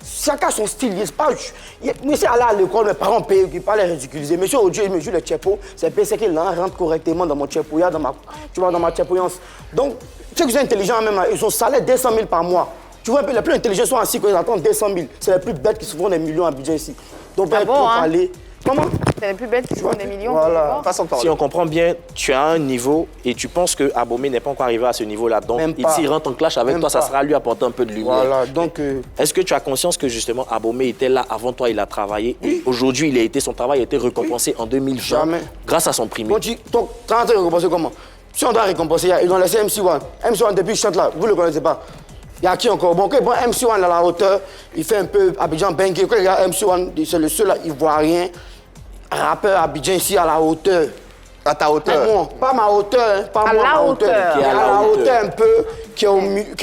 Speaker 6: Chacun son style, il pas. Monsieur allait à l'école, mes parents payent, qui pas les ridiculiser. Monsieur aujourd'hui, il me joue le tchepo, c'est PC qui rentre correctement dans mon tchepo, tu vois, dans ma tchepoyance. Donc, ceux qui sont intelligents même, ils ont salaire 200 000 par mois. Tu vois un peu, les plus intelligents sont assis quand ils attendent 200 000. C'est les plus bêtes qui se font des millions à budget ici. Donc,
Speaker 2: Ah
Speaker 6: pas
Speaker 2: bon,
Speaker 6: trop
Speaker 2: hein?
Speaker 6: parler. Comment?
Speaker 2: C'est les plus bêtes qui font des millions.
Speaker 6: Voilà.
Speaker 1: Façon de parler.
Speaker 3: Si on comprend bien, tu as un niveau et tu penses que Abomey n'est pas encore arrivé à ce niveau-là. Donc,
Speaker 6: Même
Speaker 3: il
Speaker 6: pas.
Speaker 3: s'il rentre en clash avec
Speaker 6: Même
Speaker 3: toi, ça
Speaker 6: pas.
Speaker 3: sera lui apporter un peu de lumière.
Speaker 6: Voilà, donc.
Speaker 3: Est-ce que tu as conscience que justement Abomey était là avant toi, il a travaillé et aujourd'hui, son travail a été récompensé en 2020
Speaker 6: Jamais.
Speaker 3: grâce à son prix.
Speaker 6: Donc, quand tu récompenser comment? Si on doit récompenser, ils ont laissé MC1. MC1, depuis qu'il chante là, vous ne le connaissez pas. Il y a qui encore? Bon, ok, bon, MC1 à la hauteur, il fait un peu Abidjan Bengue. Quand il y a MC1, c'est le seul là, ivoirien, rappeur Abidjan ici à la hauteur.
Speaker 1: À ta hauteur.
Speaker 6: Bon, pas ma hauteur, hein, pas
Speaker 2: À
Speaker 6: moi,
Speaker 2: la
Speaker 6: ma
Speaker 2: hauteur.
Speaker 6: Qui est à la hauteur un peu, qui est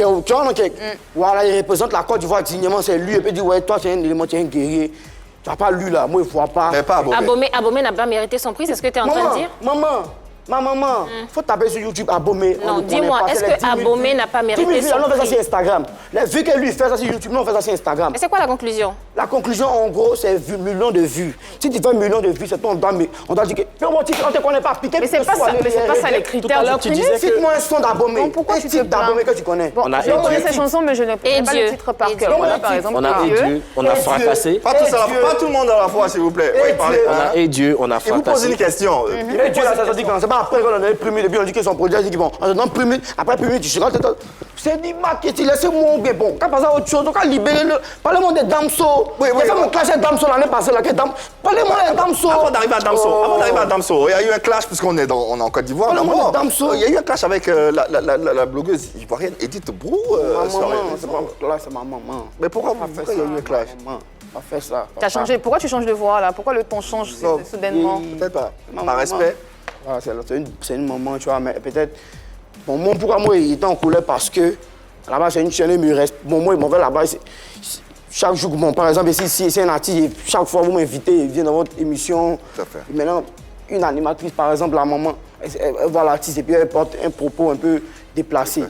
Speaker 6: au tu vois, donc, voilà, il représente la Côte d'Ivoire dignement, c'est lui. Et puis il dit, ouais, toi, tu es un élément, tu es un guerrier. Tu n'as pas lui là, moi, il ne vois pas.
Speaker 1: Mais pas Abomey.
Speaker 5: Abomey n'a pas mérité son prix, c'est ce que tu es en train de dire?
Speaker 6: Maman, Ma maman, faut taper sur YouTube Abomey.
Speaker 5: Non, dis-moi, est-ce que Abomey n'a pas mérité son
Speaker 6: on fait ça
Speaker 5: prix?
Speaker 6: sur Instagram. Vu que lui fait ça sur YouTube, nous on fait ça sur Instagram.
Speaker 5: Mais c'est quoi la conclusion?
Speaker 6: La conclusion, en gros, c'est millions de vues. Si tu fais un million de vues, c'est toi, on doit dire que... Mais on ne connaît pas, piquer.
Speaker 2: Mais c'est pas ça les critères de
Speaker 3: tu
Speaker 2: prix.
Speaker 3: disais que-
Speaker 6: Cite-moi un son d'Abomey.
Speaker 2: Donc, pourquoi
Speaker 6: Un
Speaker 2: tu te
Speaker 6: titre d'Abomey
Speaker 2: plains?
Speaker 6: que tu connais.
Speaker 2: Bon,
Speaker 3: On a
Speaker 2: je connais
Speaker 3: Dieu.
Speaker 2: ces chansons, mais je ne connais pas
Speaker 5: Dieu.
Speaker 2: le titre par
Speaker 5: Et
Speaker 2: cœur.
Speaker 5: Dieu.
Speaker 2: Voilà, par exemple,
Speaker 3: On a
Speaker 2: Dieu.
Speaker 3: Dieu, on a
Speaker 6: Et Dieu.
Speaker 3: fracassé.
Speaker 1: Pas tous à la
Speaker 6: Dieu.
Speaker 1: fois, pas tout le monde à la fois, s'il vous plaît. Oui, parlez.
Speaker 3: On a et Dieu, on a
Speaker 1: Et vous posez une
Speaker 3: fracassé.
Speaker 1: question.
Speaker 6: Et Dieu, là, ça se dit quand c'est pas après qu'on a donné Prumil, et puis on dit qu'ils sont produits, ils disent bon, on donne Prumil, après Prumil, tu seras. C'est du marketing, laissez-moi bien bon. Quand passe à autre chose, donc à libérer le. Parlez-moi des Damso.
Speaker 1: Oui,
Speaker 6: J'ai fait mon clash avec Damso l'année passée, là. Parlez-moi des Damso.
Speaker 1: Avant d'arriver à Damso, il y a eu un clash, puisqu'on est en Côte d'Ivoire.
Speaker 6: Parle-moi
Speaker 1: d'abord.
Speaker 6: de Damso.
Speaker 1: Il y a eu un clash avec la blogueuse ivoirienne Edith Brou. sur les
Speaker 6: Maman,
Speaker 1: réseaux.
Speaker 6: c'est pas un clash, c'est ma maman.
Speaker 1: Mais pourquoi il y a eu un clash?
Speaker 6: Maman, pas fait ça.
Speaker 2: Tu as changé. Pourquoi tu changes de voix là? Pourquoi le ton change
Speaker 1: Non.
Speaker 2: soudainement?
Speaker 1: Peut-être pas.
Speaker 6: Maman,
Speaker 1: Par respect.
Speaker 6: Voilà, c'est une maman, tu vois, mais peut-être. Bon, moi, pourquoi moi, il était en couleur parce que là-bas, c'est une chaîne, il me reste. Bon, moi, il m'en va là-bas. Chaque jour, bon, par exemple, si c'est un artiste, chaque fois vous m'invitez, il vient dans votre émission.
Speaker 1: Tout à fait.
Speaker 6: Maintenant, une animatrice, par exemple, la maman, elle voit l'artiste et puis elle porte un propos un peu déplacé.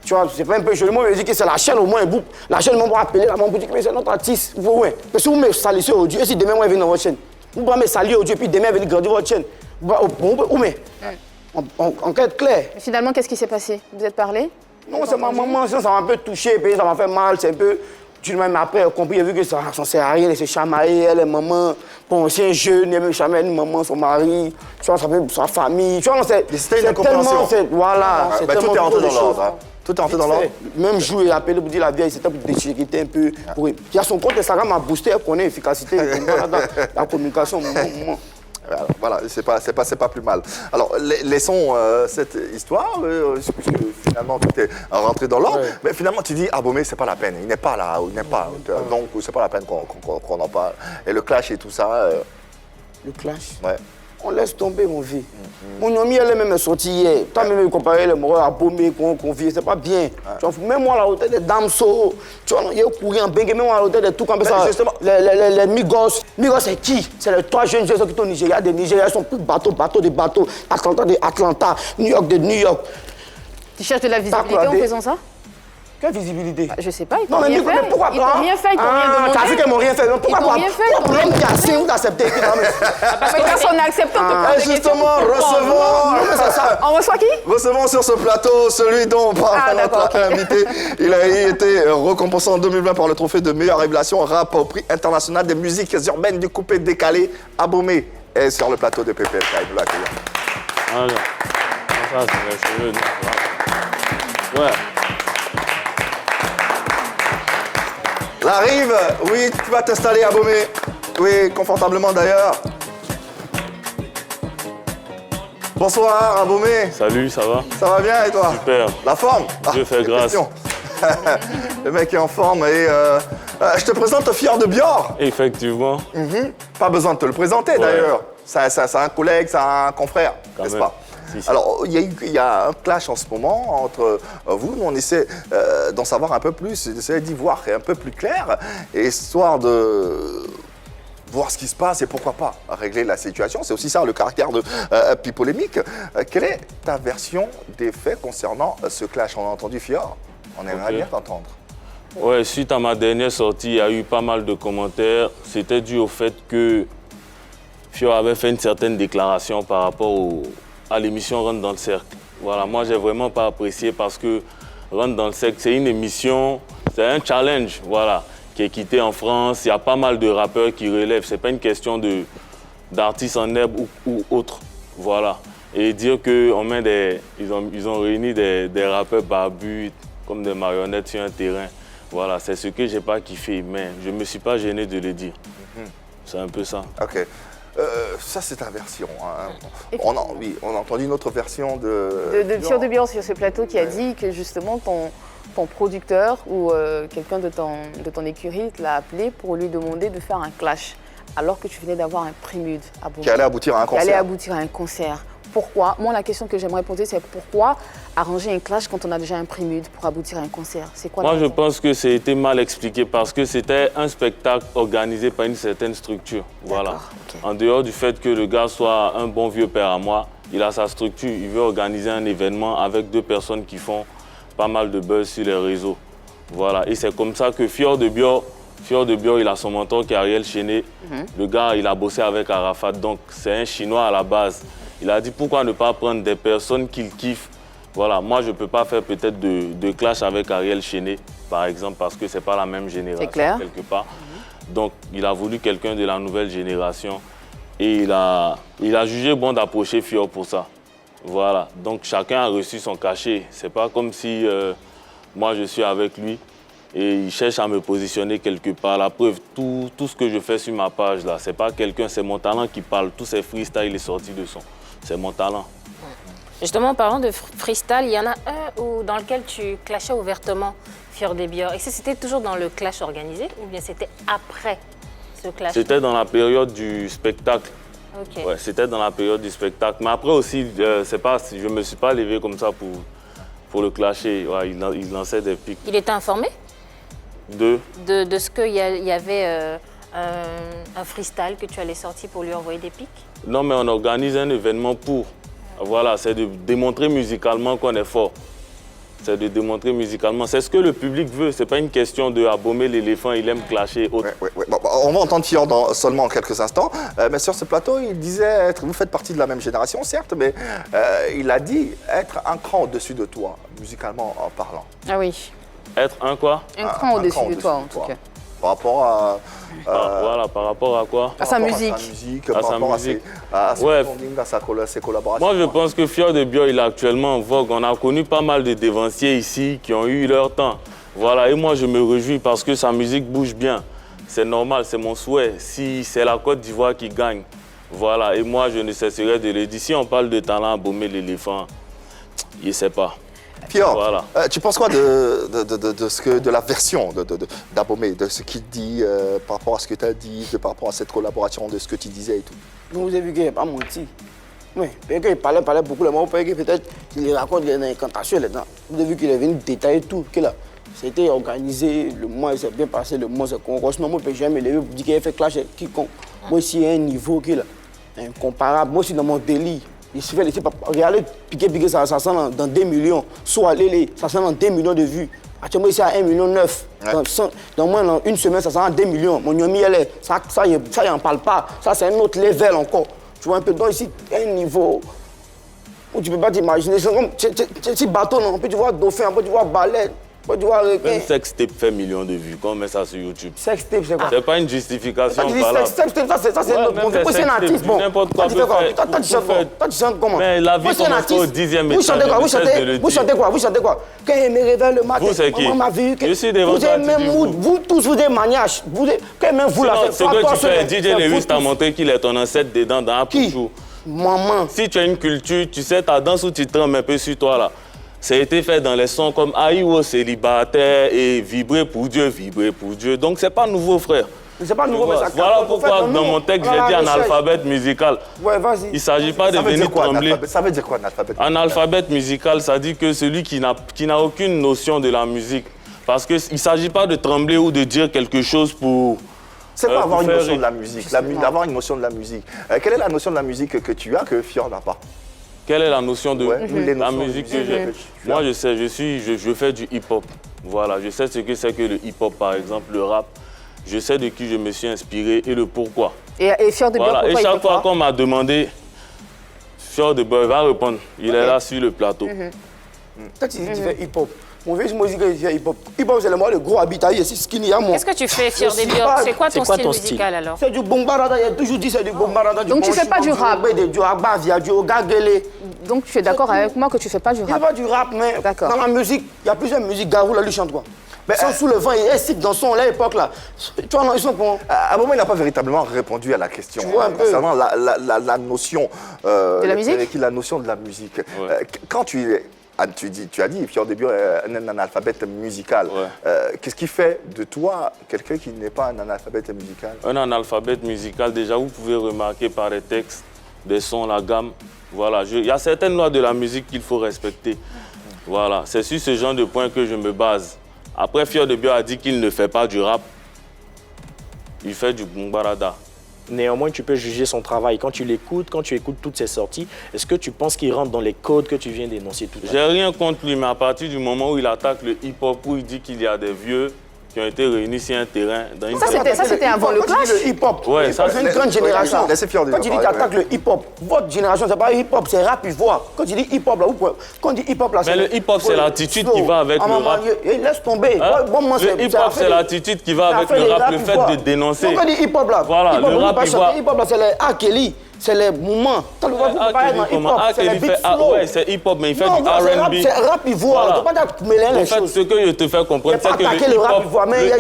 Speaker 6: Tu vois, c'est pas un peu joli. Moi, je me dis que c'est la chaîne au moins. La chaîne m'a appelé, la maman me dit que c'est notre artiste. Ouais. Parce que vous me salissez aujourd'hui, et si demain, moi, je viens dans votre chaîne, vous pouvez me salir aujourd'hui, et puis demain, venir grandir votre chaîne. Où mais en quête claire.
Speaker 2: Mais finalement, qu'est-ce qui s'est passé? Vous êtes parlé?
Speaker 6: Non, c'est ma maman, ça m'a un peu touché, puis ça m'a fait mal, c'est un peu... Mais après, elle a compris, elle a vu que ça ne sert à rien, elle s'est chamaillée, elle est maman, bon, c'est un jeune, elle veut chamailler une maman, son mari, tu vois, sa famille, tu vois,
Speaker 1: c'était une incompréhension.
Speaker 6: Voilà, c'est
Speaker 1: Tout est
Speaker 6: tellement
Speaker 1: entré
Speaker 6: de
Speaker 1: dans l'ordre.
Speaker 6: choses.
Speaker 1: Hein. Tout est entré dans l'ordre.
Speaker 6: Même jour, il a appelé pour dire la vieille, c'était pour déchiqueter un peu. Il y a son compte Instagram à booster, elle connaît l'efficacité dans la communication.
Speaker 1: Voilà, c'est pas plus mal. Alors, laissons cette histoire, puisque finalement tout est rentré dans l'ordre.
Speaker 6: Ouais.
Speaker 1: Mais finalement, tu dis, Abomey, c'est pas la peine. Il n'est pas là, il n'est pas. Donc, c'est pas la peine qu'on en parle. Et le clash et tout ça.
Speaker 6: Le clash.
Speaker 1: Ouais.
Speaker 6: On laisse tomber, mon vie. Mon ami, elle est même sortie hier. Toi, même, comparer les morts à Abomey qu'on vit, c'est pas bien. Tu vois, même moi, à l'hôtel de Damso, tu vois, il y a couru en bengue, même moi, à l'hôtel de tout comme ça.
Speaker 1: Justement.
Speaker 6: Les Migos. Migos, c'est qui? C'est les 3 jeunes qui sont au Nigeria. Des Nigériens sont plus bateaux des bateaux. Atlanta de Atlanta. New York de New York.
Speaker 2: Tu cherches de la visibilité en faisant ça?
Speaker 6: Quelle visibilité?
Speaker 2: Je sais pas, ils
Speaker 6: Non,
Speaker 2: t'ont
Speaker 6: mais
Speaker 2: rien
Speaker 6: Migos,
Speaker 2: fait.
Speaker 6: mais pourquoi
Speaker 2: Ils t'ont rien fait, ils t'ont rien demandé.
Speaker 6: T'as vu qu'elles m'ont rien fait. Non, pourquoi
Speaker 2: Ils t'ont rien fait, ils t'ont
Speaker 6: l'homme
Speaker 2: rien
Speaker 6: qui a
Speaker 2: fait.
Speaker 6: signé ou d'accepter?
Speaker 2: Mais personne n'a accepté, on te pose des questions.
Speaker 1: Justement,
Speaker 2: On reçoit qui?
Speaker 1: recevons sur ce plateau celui dont on parle
Speaker 2: Ah,
Speaker 1: notre
Speaker 2: d'accord, ok.
Speaker 1: invité. Il a été récompensé en 2020 par le trophée de meilleure révélation rap au prix international des musiques urbaines du coupé décalé. Abomey est sur le plateau de PPLK. Nous l'accueillons.
Speaker 7: Voilà. Ça, c'est mes cheveux. Ouais.
Speaker 1: La rive, oui, tu vas t'installer à Abomey. Oui, confortablement d'ailleurs. Bonsoir Abomey.
Speaker 7: Salut, ça va?
Speaker 1: Ça va bien et toi?
Speaker 7: Super.
Speaker 1: La forme?
Speaker 7: Dieu fait
Speaker 1: quelle
Speaker 7: grâce.
Speaker 1: question. Le mec est en forme et je te présente Fior de Bior.
Speaker 7: Effectivement.
Speaker 1: Pas besoin de te le présenter
Speaker 7: Ouais.
Speaker 1: d'ailleurs. C'est un collègue, c'est un confrère,
Speaker 7: Quand
Speaker 1: n'est-ce
Speaker 7: même.
Speaker 1: pas?
Speaker 7: Si, si.
Speaker 1: Alors, il y a un clash en ce moment entre vous. On essaie d'en savoir un peu plus, d'essayer d'y voir un peu plus clair, histoire de voir ce qui se passe et pourquoi pas régler la situation. C'est aussi ça le caractère de Pipolémique. Quelle est ta version des faits concernant ce clash? On a entendu Fior, on aimerait
Speaker 7: Ok.
Speaker 1: bien t'entendre.
Speaker 7: Ouais, suite à ma dernière sortie, il y a eu pas mal de commentaires. C'était dû au fait que Fior avait fait une certaine déclaration par rapport à l'émission Rentre dans le cercle. Voilà, moi, j'ai vraiment pas apprécié parce que Rentre dans le cercle, c'est une émission, c'est un challenge, voilà, qui est quitté en France. Il y a pas mal de rappeurs qui relèvent. C'est pas une question d'artistes en herbe ou autre, voilà. Et dire qu'ils ont réuni des rappeurs barbus comme des marionnettes sur un terrain. Voilà, c'est ce que j'ai pas kiffé, mais je me suis pas gêné de le dire. C'est un peu ça.
Speaker 1: Ok. Ça, c'est ta version. Hein. On a entendu une autre version de
Speaker 2: Fior de Bior sur ce plateau qui a dit que justement ton producteur ou quelqu'un de ton écurie l'a appelé pour lui demander de faire un clash alors que tu venais d'avoir un prélude à Abomey.
Speaker 1: qui allait aboutir à un
Speaker 2: Qui allait
Speaker 1: concert.
Speaker 2: aboutir à un concert. Pourquoi? Moi, la question que j'aimerais poser, c'est pourquoi arranger un clash quand on a déjà un prélude pour aboutir à un concert? C'est quoi la
Speaker 7: Moi, je
Speaker 2: raison?
Speaker 7: pense que c'était mal expliqué parce que c'était un spectacle organisé par une certaine structure. Voilà.
Speaker 2: ok.
Speaker 7: En dehors du fait que le gars soit un bon vieux père à moi, il a sa structure, il veut organiser un événement avec 2 personnes qui font pas mal de buzz sur les réseaux. Voilà, et c'est comme ça que Fior de Bior, il a son mentor qui est Ariel Chené. Le gars, il a bossé avec Arafat, donc c'est un Chinois à la base. Il a dit pourquoi ne pas prendre des personnes qu'il kiffe. Voilà, moi je ne peux pas faire peut-être de clash avec Ariel Chené, par exemple, parce que ce n'est pas la même génération quelque part. Donc il a voulu quelqu'un de la nouvelle génération et il a jugé bon d'approcher Fior pour ça. Voilà, donc chacun a reçu son cachet. C'est pas comme si moi je suis avec lui et il cherche à me positionner quelque part. La preuve, tout ce que je fais sur ma page là, c'est pas quelqu'un, c'est mon talent qui parle. Tous ces freestyles, il est sorti de son. C'est mon talent.
Speaker 5: Justement, en parlant de freestyle, il y en a un dans lequel tu clashais ouvertement Fior de Bior. Et c'était toujours dans le clash organisé ou bien c'était après ce clash?
Speaker 7: C'était dans la période du spectacle.
Speaker 5: Okay.
Speaker 7: Ouais, c'était dans la période du spectacle. Mais après aussi, je ne me suis pas levé comme ça pour le clasher. Ouais, il lançait des pics.
Speaker 5: Il était informé
Speaker 7: de
Speaker 5: ce qu'il y avait un freestyle que tu allais sortir pour lui envoyer des pics?
Speaker 7: Non, mais on organise un événement pour. Voilà, c'est de démontrer musicalement qu'on est fort. C'est de démontrer musicalement. C'est ce que le public veut. Ce n'est pas une question de abommer l'éléphant, il aime clasher. Autre.
Speaker 1: Ouais. Bon, on va entendre Fior dans seulement quelques instants. Mais sur ce plateau, il disait vous faites partie de la même génération, certes, mais il a dit être un cran au-dessus de toi, musicalement en parlant.
Speaker 2: Ah oui.
Speaker 7: Être un quoi?
Speaker 2: Un cran au-dessus de toi, en tout cas.
Speaker 1: Par rapport à...
Speaker 7: voilà, par rapport à quoi?
Speaker 2: À sa musique.
Speaker 1: Par rapport à ses collaborations.
Speaker 7: Moi, je pense que Fior de Bior, il est actuellement en vogue. On a connu pas mal de dévanciers ici qui ont eu leur temps. Voilà, et moi, je me réjouis parce que sa musique bouge bien. C'est normal, c'est mon souhait. Si c'est la Côte d'Ivoire qui gagne, voilà, et moi, je ne cesserai de le dire. Si on parle de talent à baumer l'éléphant, il ne sait pas.
Speaker 1: Fior,
Speaker 7: voilà.
Speaker 1: Tu penses quoi de la version d'Abomey, de ce qu'il dit par rapport à ce que tu as dit, par rapport à cette collaboration, de ce que tu disais et tout?
Speaker 6: Vous avez vu qu'il n'a pas menti. Oui, peut-être qu'il parlait beaucoup, peut-être qu'il raconte les incantations là-dedans. Vous avez vu qu'il est venu détailler tout. C'était organisé, le mois il s'est bien passé, le mois c'est qu'on sinon moi je ne peux jamais lever pour dire qu'il a fait clash avec quiconque. Moi aussi, il y a un niveau qui est incomparable. Moi aussi, dans mon délit. Il se fait laisser regarder, piquer, ça sent dans 2 millions. Soit aller, ça sent dans 2 millions de vues. Actuellement, ici, à 1,9 million. Dans moins d'une semaine, ça sent à 2 millions. Mon yomi, ça, il n'en parle pas. Ça, c'est un autre level encore. Tu vois un peu, donc ici, un niveau où tu ne peux pas t'imaginer. C'est comme, c'est bateau, non? Après, tu vois dauphin, après, tu vois balai.
Speaker 7: Même sextape fait millions de vues, quand on met ça sur YouTube.
Speaker 6: Sextape, c'est quoi?
Speaker 7: C'est pas une justification.
Speaker 6: Sextape, ça c'est un autre. C'est un artiste, bon.
Speaker 7: N'importe quoi.
Speaker 6: Toi, tu chantes comment?
Speaker 7: Mais la vie commence au 10e étage.
Speaker 6: Vous chantez quoi? Quand il me réveille le matin,
Speaker 7: vous, c'est qui?
Speaker 6: Maman m'a vu.
Speaker 7: Je suis devant toi.
Speaker 6: Vous tous, vous êtes maniaches. Quand même vous, là,
Speaker 7: c'est que tu fais. DJ Lewis t'a montré qu'il est ton ancêtre dedans dans un jour.
Speaker 6: Maman.
Speaker 7: Si tu as une culture, tu sais, ta danse où tu trembles un peu sur toi, là. Ça a été fait dans les sons comme Aïwo, célibataire et vibrer pour Dieu. Donc, c'est pas nouveau, frère.
Speaker 6: C'est pas nouveau, mais ça.
Speaker 7: Voilà pourquoi dans mon texte, j'ai dit analphabète musical.
Speaker 6: Ouais, vas-y.
Speaker 7: Il ne s'agit pas de venir trembler.
Speaker 1: Ça veut dire quoi, analphabète?
Speaker 7: Analphabète musical, ça dit que celui qui n'a aucune notion de la musique. Parce qu'il ne s'agit pas de trembler ou de dire quelque chose pour...
Speaker 1: C'est pas avoir une notion de la musique, d'avoir une notion de la musique. Quelle est la notion de la musique que tu as que Fior n'a pas?
Speaker 7: Quelle est la notion de la
Speaker 1: notions
Speaker 7: musique que j'ai? Moi, je sais, je fais du hip-hop. Voilà, je sais ce que c'est que le hip-hop, par exemple, le rap. Je sais de qui je me suis inspiré et le pourquoi.
Speaker 2: Et Fior de Bior,
Speaker 7: voilà.
Speaker 2: pourquoi
Speaker 7: Et chaque fois qu'on m'a demandé, Fior de Bior va répondre. Il est là sur le plateau.
Speaker 6: Toi, tu fais hip-hop. On veut une musique qui fait hip-hop. Hip-hop, c'est le gros habitat, ici, skinny, à moi.
Speaker 5: Qu'est-ce que tu fais, Fior de Bior? C'est quoi ton style musical alors?
Speaker 6: C'est du bombarada, il a toujours dit c'est du bombarada.
Speaker 2: Donc tu fais pas du rap?
Speaker 6: Du agbavia, du ogagele.
Speaker 2: Donc tu es d'accord avec moi que tu fais pas du
Speaker 6: Il
Speaker 2: rap?
Speaker 6: fait pas du rap, mais dans la musique, il y a plusieurs musiques. Garou, là, lui chante quoi? Sans sous le vent, il est dans son l'époque là. Tu vois, ils sont pour...
Speaker 1: À un moment, il n'a pas véritablement répondu à la question.
Speaker 6: Tu vois un peu.
Speaker 1: Concernant la notion
Speaker 2: de la musique.
Speaker 1: La notion de la musique.
Speaker 7: Ouais.
Speaker 1: Quand tu as dit, Fior de Bior est un analphabète musical.
Speaker 7: Ouais.
Speaker 1: Qu'est-ce qui fait de toi quelqu'un qui n'est pas un analphabète musical?
Speaker 7: Un analphabète musical, déjà, vous pouvez remarquer par les textes, des sons, la gamme. Voilà, il y a certaines lois de la musique qu'il faut respecter. Voilà, c'est sur ce genre de points que je me base. Après, Fior de Bior a dit qu'il ne fait pas du rap. Il fait du bombarada.
Speaker 3: néanmoins, tu peux juger son travail. Quand tu l'écoutes, quand tu écoutes toutes ses sorties, est-ce que tu penses qu'il rentre dans les codes que tu viens d'énoncer tout à l'heure?
Speaker 7: J'ai rien contre lui, mais à partir du moment où il attaque le hip-hop, où il dit qu'il y a des vieux qui ont été réunis sur un terrain. Dans une
Speaker 2: Ça, c'était avant le clash.
Speaker 6: Le hip-hop,
Speaker 7: Ouais, ça,
Speaker 6: c'est une grande génération.
Speaker 1: Laissez Fior
Speaker 6: Quand tu dis que tu attaques le hip-hop, votre génération, c'est pas hip-hop, c'est rap ivoire. Quand tu dis hip-hop, là, quand on dit hip-hop, là,
Speaker 7: mais le hip-hop, c'est l'attitude qui va avec le rap.
Speaker 6: Laisse tomber.
Speaker 7: Hein?
Speaker 6: Bon, moi,
Speaker 7: Le hip-hop, c'est l'attitude qui va avec le rap, le fait de dénoncer.
Speaker 6: Quand on dit hip-hop, là,
Speaker 7: voilà, le rap ivoire.
Speaker 6: Hip-hop, là, c'est les R. Kelly, c'est les mouvements. Quand vous parlez dans hip-hop, c'est les beats slow.
Speaker 7: Ouais, c'est hip-hop, mais il fait du R&B.
Speaker 6: C'est rap ivoire. Tu ne peux pas mêler les choses.
Speaker 7: En fait, ce que je te fais comprendre, c'est que le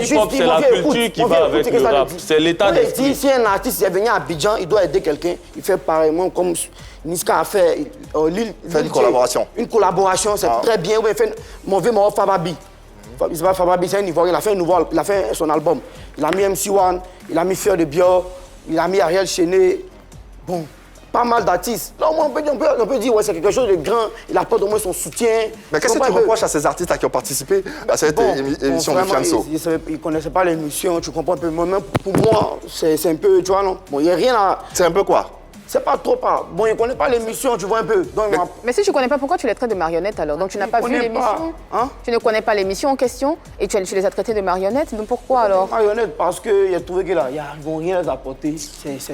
Speaker 7: hip-hop, c'est la culture qui va avec le rap. C'est l'état d'esprit.
Speaker 6: Si un artiste est venu à Abidjan, il doit aider quelqu'un. Il fait pareillement comme Niska a fait.
Speaker 1: Fait une collaboration.
Speaker 6: Une collaboration, c'est très bien. Il fait mon vieux mort Fababi. C'est pas Fababi, c'est un Ivoirien. Il a fait son album. Il a mis MC1, il a mis Fior de Bior, il a mis Ariel Chené. Bon, pas mal d'artistes. Là, on peut dire, ouais, c'est quelque chose de grand. Il apporte au moins son soutien.
Speaker 1: Mais qu'est-ce que tu reproches à ces artistes qui ont participé à cette émission de Fianso?
Speaker 6: Ils ne connaissaient pas l'émission, tu comprends un peu. Moi-même, pour moi, c'est un peu, tu vois, non? Bon, il n'y a rien à...
Speaker 1: C'est un peu quoi?
Speaker 6: C'est pas trop pas. Bon, il ne connaît pas l'émission, tu vois un peu. Donc,
Speaker 2: mais si tu ne connais pas, pourquoi tu les traites de marionnettes alors? Donc tu n'as pas vu l'émission?
Speaker 6: Hein?
Speaker 2: Tu ne connais pas l'émission en question et tu les as traités de marionnettes? Donc pourquoi alors?
Speaker 6: Marionnettes, parce qu'il a trouvé que là, ils ne vont rien les apporter.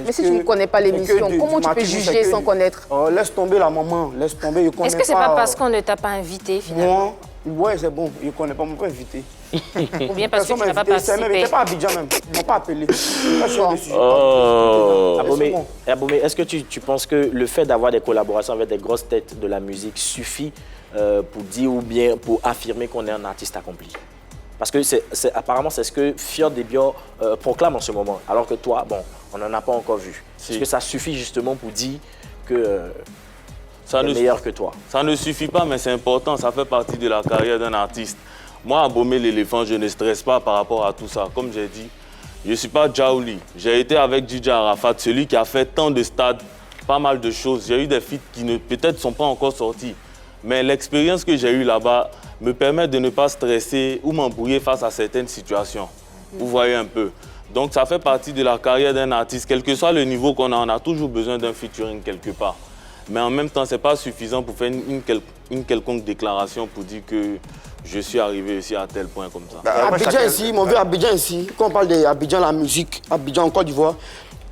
Speaker 2: Mais si tu ne connais pas l'émission, comment tu peux juger sans connaître?
Speaker 6: Oh, laisse tomber la maman, laisse tomber.
Speaker 5: Est-ce que c'est pas parce qu'on ne t'a pas invité finalement?
Speaker 6: Ouais, c'est bon, il ne connaît pas mon frère invité.
Speaker 5: Ou bien parce que tu n'as pas participé?
Speaker 6: Il n'était pas à Abidjan même, ils ne m'ont pas appelé.
Speaker 3: Abomey, est-ce que tu penses que le fait d'avoir des collaborations avec des grosses têtes de la musique suffit pour dire ou bien pour affirmer qu'on est un artiste accompli? Parce que apparemment, c'est ce que Fior de Bior proclame en ce moment. Alors que toi, bon, on n'en a pas encore vu. Est-ce que ça suffit justement pour dire que c'est meilleur que toi?
Speaker 7: Ça ne suffit pas, mais c'est important. Ça fait partie de la carrière d'un artiste. Moi, Abomey l'éléphant, je ne stresse pas par rapport à tout ça. Comme j'ai dit, je ne suis pas Djaouli. J'ai été avec DJ Arafat, celui qui a fait tant de stades, pas mal de choses. J'ai eu des feats qui peut-être ne sont pas encore sortis. Mais l'expérience que j'ai eue là-bas me permet de ne pas stresser ou m'embrouiller face à certaines situations. Vous voyez un peu. Donc ça fait partie de la carrière d'un artiste. Quel que soit le niveau qu'on a, on a toujours besoin d'un featuring quelque part. Mais en même temps, ce n'est pas suffisant pour faire une quelconque déclaration pour dire que je suis arrivé ici à tel point comme ça.
Speaker 6: Abidjan ici, mon vieux Abidjan ici, quand on parle d'Abidjan, la musique, Abidjan en Côte d'Ivoire,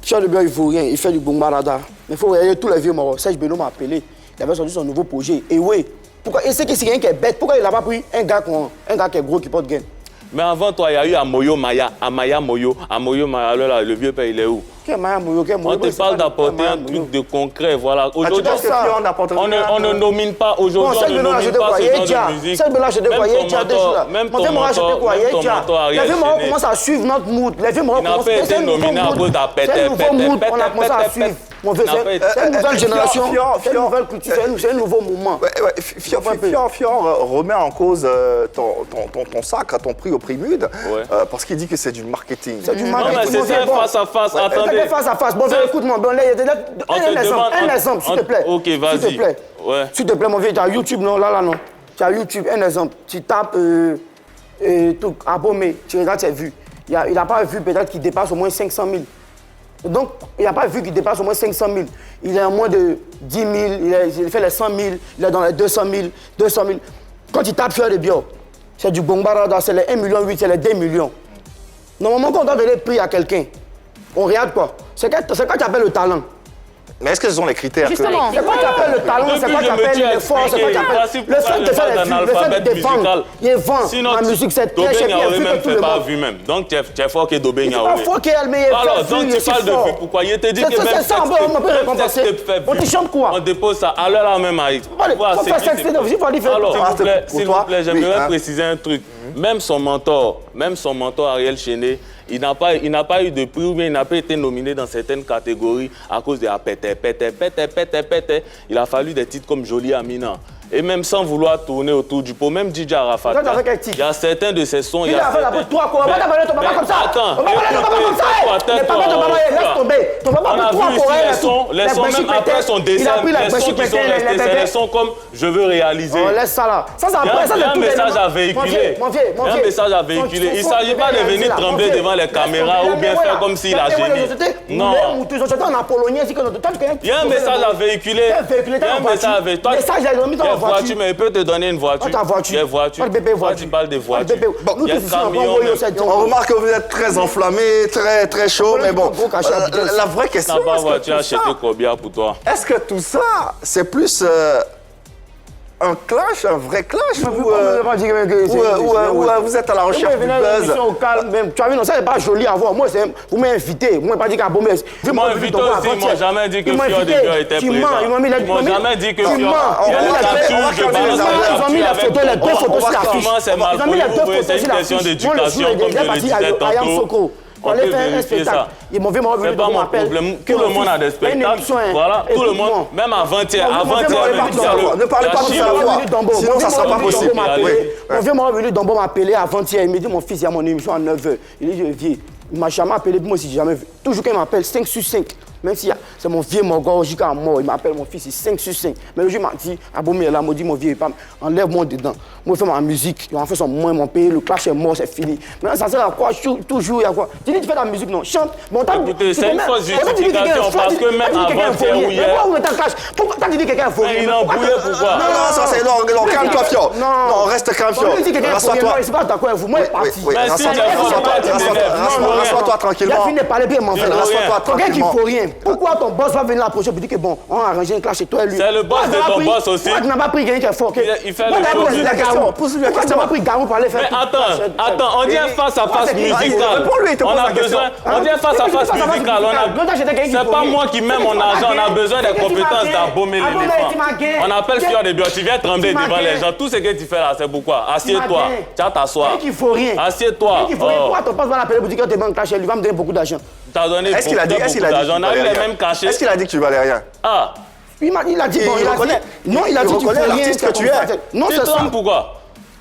Speaker 6: Fior de Bior ivoirien, il fait du bombarada. Mais il faut regarder tous les vieux morts. Serge Beno m'a appelé, il avait sorti son nouveau projet. Et oui, et c'est quelqu'un qui est bête, pourquoi il n'a pas pris un gars qui est gros qui porte gain?
Speaker 7: Mais avant toi, il y a eu Amoyo Maya, Amaya Moyo. Amoyo Maya, alors là, le vieux père, il est où?
Speaker 6: Qui est Maya Moyo?
Speaker 7: On te parle d'apporter un truc de concret, voilà. Aujourd'hui, on ne nomine pas, aujourd'hui, on ne nomine pas ce genre de musique. Même ton mentor, Ariel Chené.
Speaker 6: Les vieux morts commencent à suivre notre mood. Les vieux morts commencent à suivre.
Speaker 7: Il n'a pas été nominé à cause d'apéter.
Speaker 6: C'est un nouveau mood, on a commencé à suivre. C'est une nouvelle génération, c'est une nouvelle culture, c'est un nouveau mouvement.
Speaker 1: Fior remet en cause ton sacre, ton prix au prix Mud, parce qu'il dit que c'est du marketing.
Speaker 6: C'est du
Speaker 7: marketing. Non, mais c'est face à face, attendez.
Speaker 6: Face à face. Bon, écoute-moi, un exemple, s'il te plaît.
Speaker 7: Ok, vas-y.
Speaker 6: S'il te plaît. S'il te plaît, mon vieux, tu as YouTube, non? Là, non. Tu as YouTube, un exemple. Tu tapes Abomey, tu regardes ses vues. Il n'a pas vu peut-être qu'il dépasse au moins 500 000. Donc, il n'a pas vu qu'il dépasse au moins 500 000. Il est à moins de 10 000, il fait les 100 000, il est dans les 200 000. Quand il tape Fior de Bior, c'est du bombarada, c'est les 1,8 million, c'est les 2 millions. Normalement, quand on doit donner le prix à quelqu'un, on regarde quoi? C'est quoi tu appelles le talent?
Speaker 1: Mais est-ce que ce sont les critères?
Speaker 2: Justement.
Speaker 6: C'est quoi tu appelles le talent? C'est quoi tu appelles l'effort? C'est quoi tu appelles le fait de faire les vues, le fait de vendre? Il vend la musique, c'est très cher, il vu que tout le monde.
Speaker 7: Vu même. Donc tu es fort que Dobé Niaouré.
Speaker 6: C'est pas fort qu'il mais il
Speaker 7: alors, donc tu parles de vues, pourquoi? Il te dit que même
Speaker 6: ça, on peut récompenser. On te chante quoi?
Speaker 7: On dépose ça à l'heure même avec.
Speaker 6: Alors,
Speaker 7: s'il vous plaît, j'aimerais préciser un truc. Même son mentor Ariel Chené, il n'a pas eu de prix ou bien il n'a pas été nominé dans certaines catégories à cause de la pété. Il a fallu des titres comme Jolie Amina. Et même sans vouloir tourner autour du pot, même DJ Arafat, il y a certains de ses sons.
Speaker 6: Il a fait toi quoi? On va pas parler de ton papa comme ça. On va parler de ton papa comme ça. Mais papa, ton papa, laisse tomber. Ton papa, toi, Coréen,
Speaker 7: sons, même après son décès, les sons qui sont restés, c'est les sons comme je veux réaliser.
Speaker 6: Oh, laisse ça là. Ça, c'est après, ça,
Speaker 7: Il y a un message à véhiculer. Il y a un message à véhiculer. Il ne s'agit pas de venir trembler devant les caméras ou bien faire comme s'il a génie. Non. Il y a un message à véhiculer. Il y a un message à véhiculer. Il y a une voiture, mais il peut te donner une voiture. Il y a une voiture. Toi, tu parles de voiture. Il y a un camion.
Speaker 1: On remarque que vous êtes très enflammé, très chaud, mais bon, la vraie question...
Speaker 7: Tu n'as pas voiture acheter combien pour toi?
Speaker 1: Est-ce que tout ça, c'est plus un clash, un vrai clash ou vous êtes à la recherche du buzz?
Speaker 6: Tu as vu, non, ça n'est pas joli à voir. Moi, vous m'avez invité. Vous m'avez pas dit qu'à Bomé.
Speaker 7: Ils m'ont invité aussi, ils m'ont jamais dit que Fior de Bio était présent. Ils m'ont jamais dit que Fior...
Speaker 6: Ils ont mis la photo, les deux photos sur l'affiche.
Speaker 7: C'est mal pour vous, c'est une question d'éducation, comme je le disais tantôt.
Speaker 6: On allait faire un spectacle. Ils m'ont vu mon
Speaker 7: c'est pas mon problème. Tout le monde a des spectacles. Voilà, tout le monde. Même avant-hier,
Speaker 1: ne parlez pas de ça la fois. Sinon, ça ne sera pas possible.
Speaker 6: Mon vieux m'a revenu Dombo m'a appelé avant-hier. Il me dit, mon fils, il y a mon émission à 9h. Il dit, je viens. Il m'a jamais appelé, moi aussi, j'ai jamais vu. Toujours qu'il m'appelle 5 sur 5. Même si c'est mon vieux Mogor jusqu'à mort, il m'appelle mon fils, c'est 5 sur 5. Mais le jour, il m'a dit, Abomé est là, m'a dit, mon vieux, enlève-moi dedans. Moi, je fais ma musique, ils ont fait son moins, mon pays, le clash est mort, c'est fini. Maintenant, ça sert à quoi? Toujours, il y a quoi? Tu dis, tu fais ta musique, non, chante. Bon,
Speaker 7: écoutez, c'est une fausse justification parce que même avant-hier ou hier.
Speaker 6: Pourquoi vous mettez un clash? Pourquoi tu dis que quelqu'un est faux?
Speaker 7: Il est embrouillé, pourquoi?
Speaker 1: Non, ça c'est non, calme-toi, Fior. Non, reste calme, Fior.
Speaker 6: Rassoi-toi. C'est pas d'accord avec vous, moi, je suis parti.
Speaker 1: Rassoi-toi tranquillement.
Speaker 6: Il a fini de parler bien, mon frère.
Speaker 1: Rassoi-toi
Speaker 6: Quelqu'un qui
Speaker 1: tranquillement.
Speaker 6: faut rien. Pourquoi ton boss va venir l'approcher pour dire que bon, on a arrangé un clash et toi et lui?
Speaker 7: C'est le boss de ton boss aussi.
Speaker 6: Pourquoi tu n'as pas pris quelqu'un qui est fort?
Speaker 7: Il fait le show.
Speaker 6: Pourquoi tu n'as pas pris Garou pour aller faire?
Speaker 7: Mais attends, on dit un face-à-face musical. On a besoin, on dit un face-à-face musical. C'est pas moi qui mets mon argent, on a besoin des compétences d'Abomé l'éléphant. On appelle Fior de Bio, tu viens trembler devant les gens. Tout ce que tu fais là, c'est pourquoi? Assieds-toi, tu vas t'asseoir.
Speaker 6: Il faut rien.
Speaker 7: Assieds-toi.
Speaker 6: Pourquoi ton boss va l'appeler pour dire que tu es bon clash et lui va me donner beaucoup d'argent?
Speaker 7: T'as donné beaucoup d'argent. On a eu les mêmes cachets.
Speaker 1: Est-ce qu'il a dit que tu valais rien?
Speaker 7: Ah.
Speaker 6: Il a dit, bon, il reconnaît. Non, il a dit que tu fais rien.
Speaker 1: L'artiste que tu es.
Speaker 6: Non, c'est ça.
Speaker 7: Pourquoi?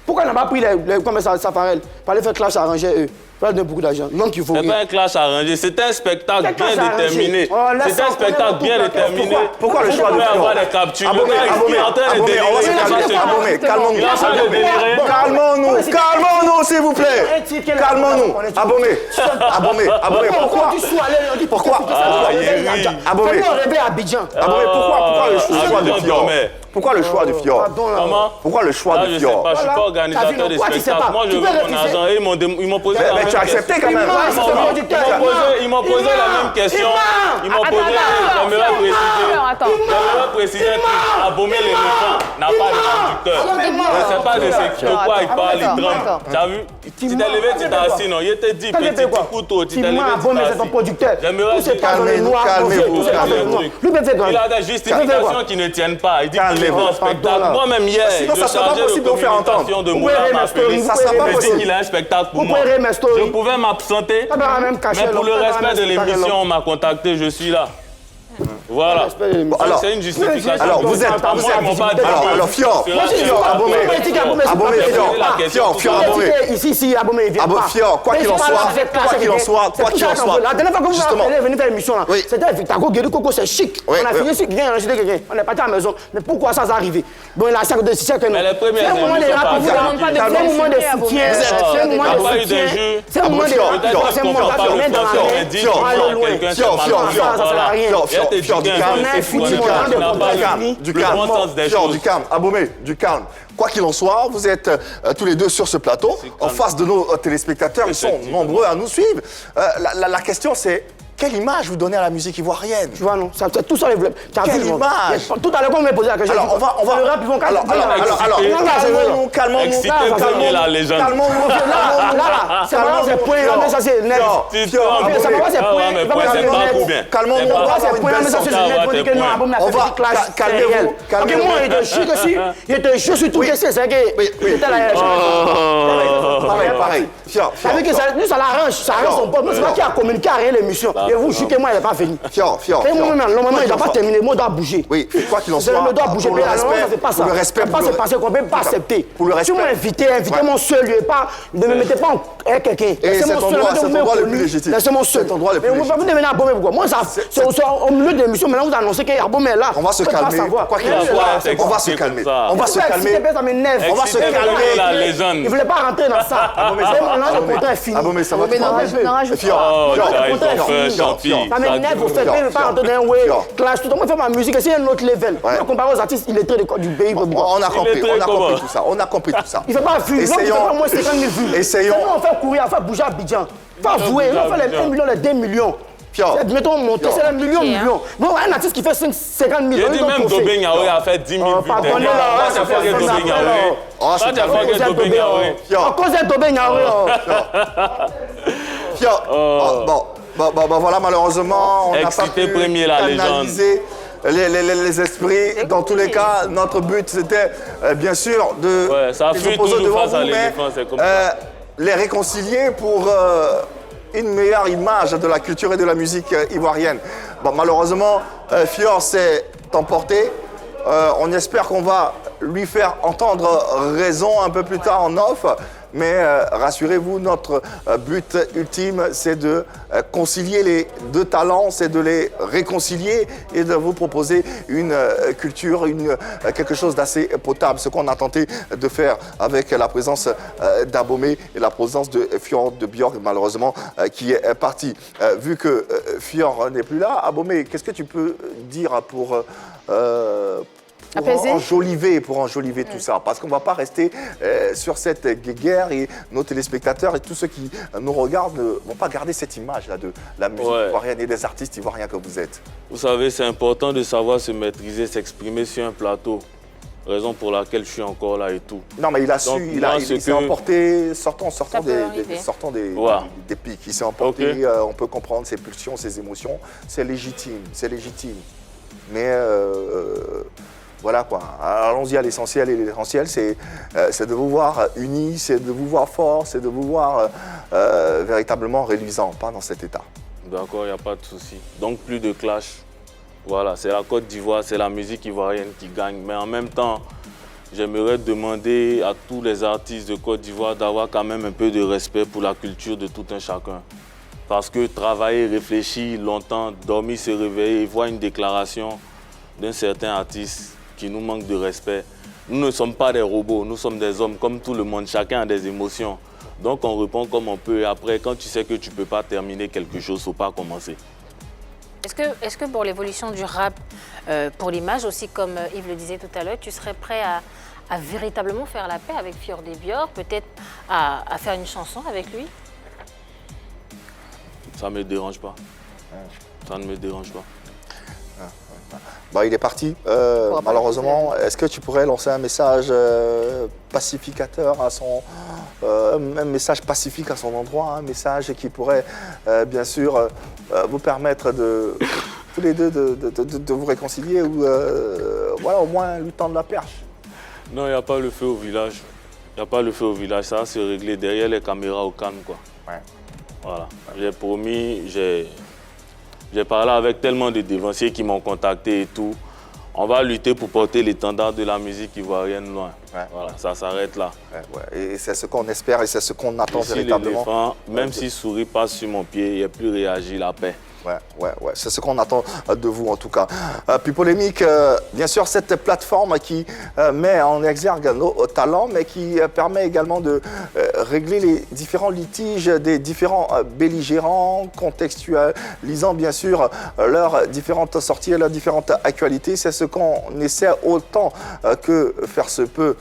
Speaker 6: Pourquoi il n'a pas pris comme ça, Safarel, pour aller faire clash arrangé eux? Pas de beaucoup d'argent. Non, qu'il faut
Speaker 7: c'est
Speaker 6: rien.
Speaker 7: pas un clash arrangé, c'est un spectacle bien déterminé. C'est un spectacle bien déterminé.
Speaker 1: Pourquoi le choix de Fior?
Speaker 7: avoir des captures.
Speaker 1: Abomé, calmons-nous. Calmons-nous, s'il vous plaît. Calmons-nous. Abomé, pourquoi? Abomé, pourquoi le choix de Fior? Pourquoi le choix de Fior?
Speaker 7: Comment?
Speaker 1: Pourquoi le choix de Fior?
Speaker 7: Je ne suis pas organisateur de spectacle. Moi, je veux mon argent. Ils m'ont posé la même question.
Speaker 1: Tu as accepté quand même.
Speaker 7: Ils m'ont posé la même question. Ils m'ont posé... J'aimerais préciser un truc. Abomé l'éléphant n'a pas de conducteur. Je ne sais pas de quoi il parle, il tremble. Tu as vu? Tu t'es levé, tu t'es assis, non? Il te dit petit couteau. Tu t'es levé, tu t'es assis. J'aimerais dire il a des justifications qui ne tiennent pas. Il dit qu'il est en spectacle. Moi-même hier, le chargé de communication de Moula m'a appelé.
Speaker 1: Ça sera pas
Speaker 7: Il dit
Speaker 1: possible.
Speaker 7: qu'il a un spectacle pour moi. Je pouvais m'absenter, mais pour le respect de l'émission, on m'a contacté, je suis là. Voilà. C'est une justification.
Speaker 1: Alors, vous êtes... Alors, Fior, Abomé.
Speaker 6: Ici, Abomé, il vient pas.
Speaker 1: Fior, quoi qu'il en soit,
Speaker 6: la dernière fois que vous m'avez venu faire l'émission là, c'était avec Tago Guéry Coco, c'est chic. On a fini ici, bien enregistré quelqu'un. On est parti à la maison. Mais pourquoi ça s'est arrivé? Bon, il a 5 de 6 que non.
Speaker 7: Mais les premières
Speaker 6: c'est un moment de soutien. C'est un moment de soutien. C'est un moment de
Speaker 1: du calme, Abomé, du calme. Quoi qu'il en soit, vous êtes tous les deux sur ce plateau, en face de nos téléspectateurs, ils sont nombreux à nous suivre. La question c'est, quelle image vous donnez à la musique ivoirienne?
Speaker 6: Tu vois, non, c'est tout ça.
Speaker 1: Quelle image?
Speaker 6: Tout à l'heure, quand on m'a posé la question,
Speaker 1: alors, on va...
Speaker 6: Le rap, ils vont
Speaker 1: calmons-nous.
Speaker 7: Excitez la légende.
Speaker 6: Là, c'est vraiment ces points, là, mais ça c'est net. Ça va pas ces points, calmons-nous. On va calmez-vous. Ok, moi, il était chaud sur tout, c'est ça que...
Speaker 1: Pareil.
Speaker 6: Ça veut dire que nous, ça l'arrange son pote. Nous, c'est pas qui a communiqué à rien l'émission. Et vous jurez que moi, il n'est pas venu.
Speaker 1: Fior.
Speaker 6: Normalement, il ne doit pas terminer, moi, il doit bouger.
Speaker 1: Oui, quoi qu'il en soit,
Speaker 6: Je dois bouger, mais normalement, ça ne fait pas ça.
Speaker 1: pour le respect,
Speaker 6: pas se passer qu'on ne peut pas accepter.
Speaker 1: Pour le respect.
Speaker 6: Si vous m'invitez, invitez-mon seul lieu, ne me mettez pas avec quelqu'un.
Speaker 1: Et cet endroit le plus légitime.
Speaker 6: Laissez-moi seul.
Speaker 1: Cet endroit le plus
Speaker 6: mais
Speaker 1: légitime.
Speaker 6: vous devenez Abomey pourquoi? Moi, c'est au milieu de l'émission, maintenant vous annoncez qu'il y a Abomey là.
Speaker 1: On va se calmer. Quoi qu'il en soit, on va se calmer. On va se calmer.
Speaker 6: Ça m'énerve.
Speaker 1: On va se calmer.
Speaker 7: la légende.
Speaker 6: Il ne voulait pas rentrer dans ça. Le contrat est fini.
Speaker 1: Abomey, ça va
Speaker 2: Mais non, rajoute
Speaker 7: Oh,
Speaker 6: Non,
Speaker 7: ils
Speaker 6: le contrat est
Speaker 7: ont fait
Speaker 6: fini.
Speaker 7: gentil.
Speaker 6: Ça m'énerve, vous faites pas rentrer dans un way. Clash, tout le monde fait ma musique, c'est un autre level. Comparé aux artistes illettrés du pays.
Speaker 1: On a compris tout ça. On a compris tout ça.
Speaker 6: Il ne fait pas vues. Non, il fait pas moins 50 000 vues.
Speaker 1: Essayons.
Speaker 6: On fait courir, on fait bouger à Abidjan. Pas vouer, on fait les 1 million, les 2 millions. Mettons monter, c'est un million. Non, un artiste qui fait 50 000.
Speaker 7: Il dit même Dobé Niaoé a fait 10 000 vues.
Speaker 6: Pardonnez là,
Speaker 7: Ça fait Dobé Niaoé.
Speaker 6: À cause de Dobé Niaoé.
Speaker 1: Bon, voilà, malheureusement, on n'a pas
Speaker 7: Excité
Speaker 1: pu
Speaker 7: premier, la légende.
Speaker 1: canaliser les esprits. Dans tous les cas, notre but, c'était bien sûr de
Speaker 7: ça
Speaker 1: les
Speaker 7: fuit
Speaker 1: opposer
Speaker 7: toujours
Speaker 1: devant
Speaker 7: face à
Speaker 1: vous, mais
Speaker 7: l'éléphant, c'est comme ça.
Speaker 1: les réconcilier pour une meilleure image de la culture et de la musique ivoirienne. Bon, malheureusement, Fior s'est emporté. On espère qu'on va lui faire entendre raison un peu plus tard en off. Mais rassurez-vous, notre but ultime, c'est de concilier les deux talents, c'est de les réconcilier et de vous proposer une culture, quelque chose d'assez potable. Ce qu'on a tenté de faire avec la présence d'Abomey et la présence de Fior de Björk, malheureusement, qui est parti. Vu que Fior n'est plus là, Abomey, qu'est-ce que tu peux dire pour enjoliver tout ça, parce qu'on ne va pas rester sur cette guerre et nos téléspectateurs et tous ceux qui nous regardent ne vont pas garder cette image-là de la musique ivoirienne et des artistes ivoiriens que vous êtes.
Speaker 7: Vous savez, c'est important de savoir se maîtriser, s'exprimer sur un plateau. Raison pour laquelle je suis encore là et tout.
Speaker 1: Non, mais il a su, il s'est emporté, sortant des pics. Il s'est emporté, on peut comprendre ses pulsions, ses émotions. C'est légitime. Mais voilà quoi, allons-y à l'essentiel, et l'essentiel c'est de vous voir unis, c'est de vous voir forts, c'est de vous voir véritablement réluisants, pas dans cet état.
Speaker 7: D'accord, il n'y a pas de souci. Donc plus de clash. Voilà, c'est la Côte d'Ivoire, c'est la musique ivoirienne qui gagne. Mais en même temps, j'aimerais demander à tous les artistes de Côte d'Ivoire d'avoir quand même un peu de respect pour la culture de tout un chacun. Parce que travailler, réfléchir longtemps, dormir, se réveiller et voir une déclaration d'un certain artiste qui nous manque de respect. Nous ne sommes pas des robots, nous sommes des hommes comme tout le monde, chacun a des émotions. Donc on répond comme on peut et après, quand tu sais que tu ne peux pas terminer quelque chose, il ne faut pas commencer.
Speaker 5: Est-ce que pour l'évolution du rap, pour l'image aussi, comme Yves le disait tout à l'heure, tu serais prêt à véritablement faire la paix avec Fior de Björk, peut-être à faire une chanson avec lui?
Speaker 7: Ça ne me dérange pas. Ça ne me dérange pas.
Speaker 1: Bah, il est parti, malheureusement. Est-ce que tu pourrais lancer un message pacificateur à son... un message pacifique à son endroit, un message qui pourrait, bien sûr, vous permettre de, tous les deux de vous réconcilier ou, voilà, au moins lui tendre la perche?
Speaker 7: Non, il n'y a pas le feu au village. Il n'y a pas le feu au village. Ça va se régler derrière les caméras au calme, quoi.
Speaker 1: Ouais.
Speaker 7: Voilà. J'ai promis, j'ai parlé avec tellement de dévanciers qui m'ont contacté et tout. On va lutter pour porter l'étendard de la musique ivoirienne loin. Ouais. Voilà, ça s'arrête là.
Speaker 1: Ouais. Et c'est ce qu'on espère et c'est ce qu'on attend
Speaker 7: ici,
Speaker 1: véritablement.
Speaker 7: Même si souris passe sur mon pied, il n'a plus réagi, la paix.
Speaker 1: Ouais. C'est ce qu'on attend de vous en tout cas. Puis polémique, bien sûr, cette plateforme qui met en exergue nos talents, mais qui permet également de régler les différents litiges des différents belligérants, contextualisant bien sûr leurs différentes sorties et leurs différentes actualités. C'est ce qu'on essaie autant que faire se peut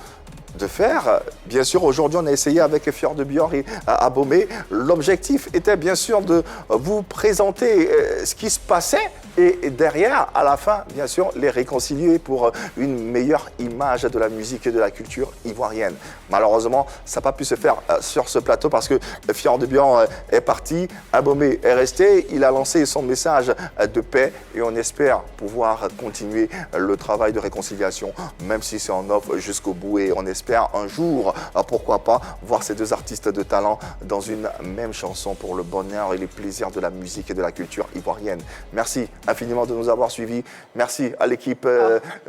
Speaker 1: de faire. Bien sûr, aujourd'hui, on a essayé avec Fior de Björk et Abomey. L'objectif était bien sûr de vous présenter ce qui se passait et derrière, à la fin, bien sûr, les réconcilier pour une meilleure image de la musique et de la culture ivoirienne. Malheureusement, ça n'a pas pu se faire sur ce plateau parce que Fior de Bian est parti, Abomey est resté, il a lancé son message de paix et on espère pouvoir continuer le travail de réconciliation, même si c'est en off jusqu'au bout, et on espère un jour, pourquoi pas, voir ces deux artistes de talent dans une même chanson pour le bonheur et les plaisirs de la musique et de la culture ivoirienne. Merci infiniment de nous avoir suivis, merci à l'équipe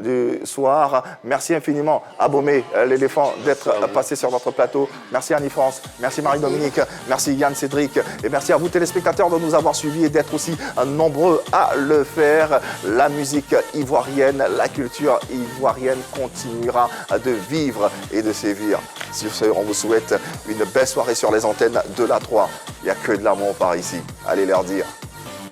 Speaker 1: du soir, merci infiniment à Abomey, l'éléphant, d'être passé sur notre plateau, merci Annie France, merci Marie-Dominique, merci Yann Cédric, et merci à vous téléspectateurs de nous avoir suivis et d'être aussi nombreux à le faire. La musique ivoirienne, la culture ivoirienne continuera de vivre et de sévir. Sur ce, on vous souhaite une belle soirée sur les antennes de la 3. Il n'y a que de l'amour par ici. Allez leur dire.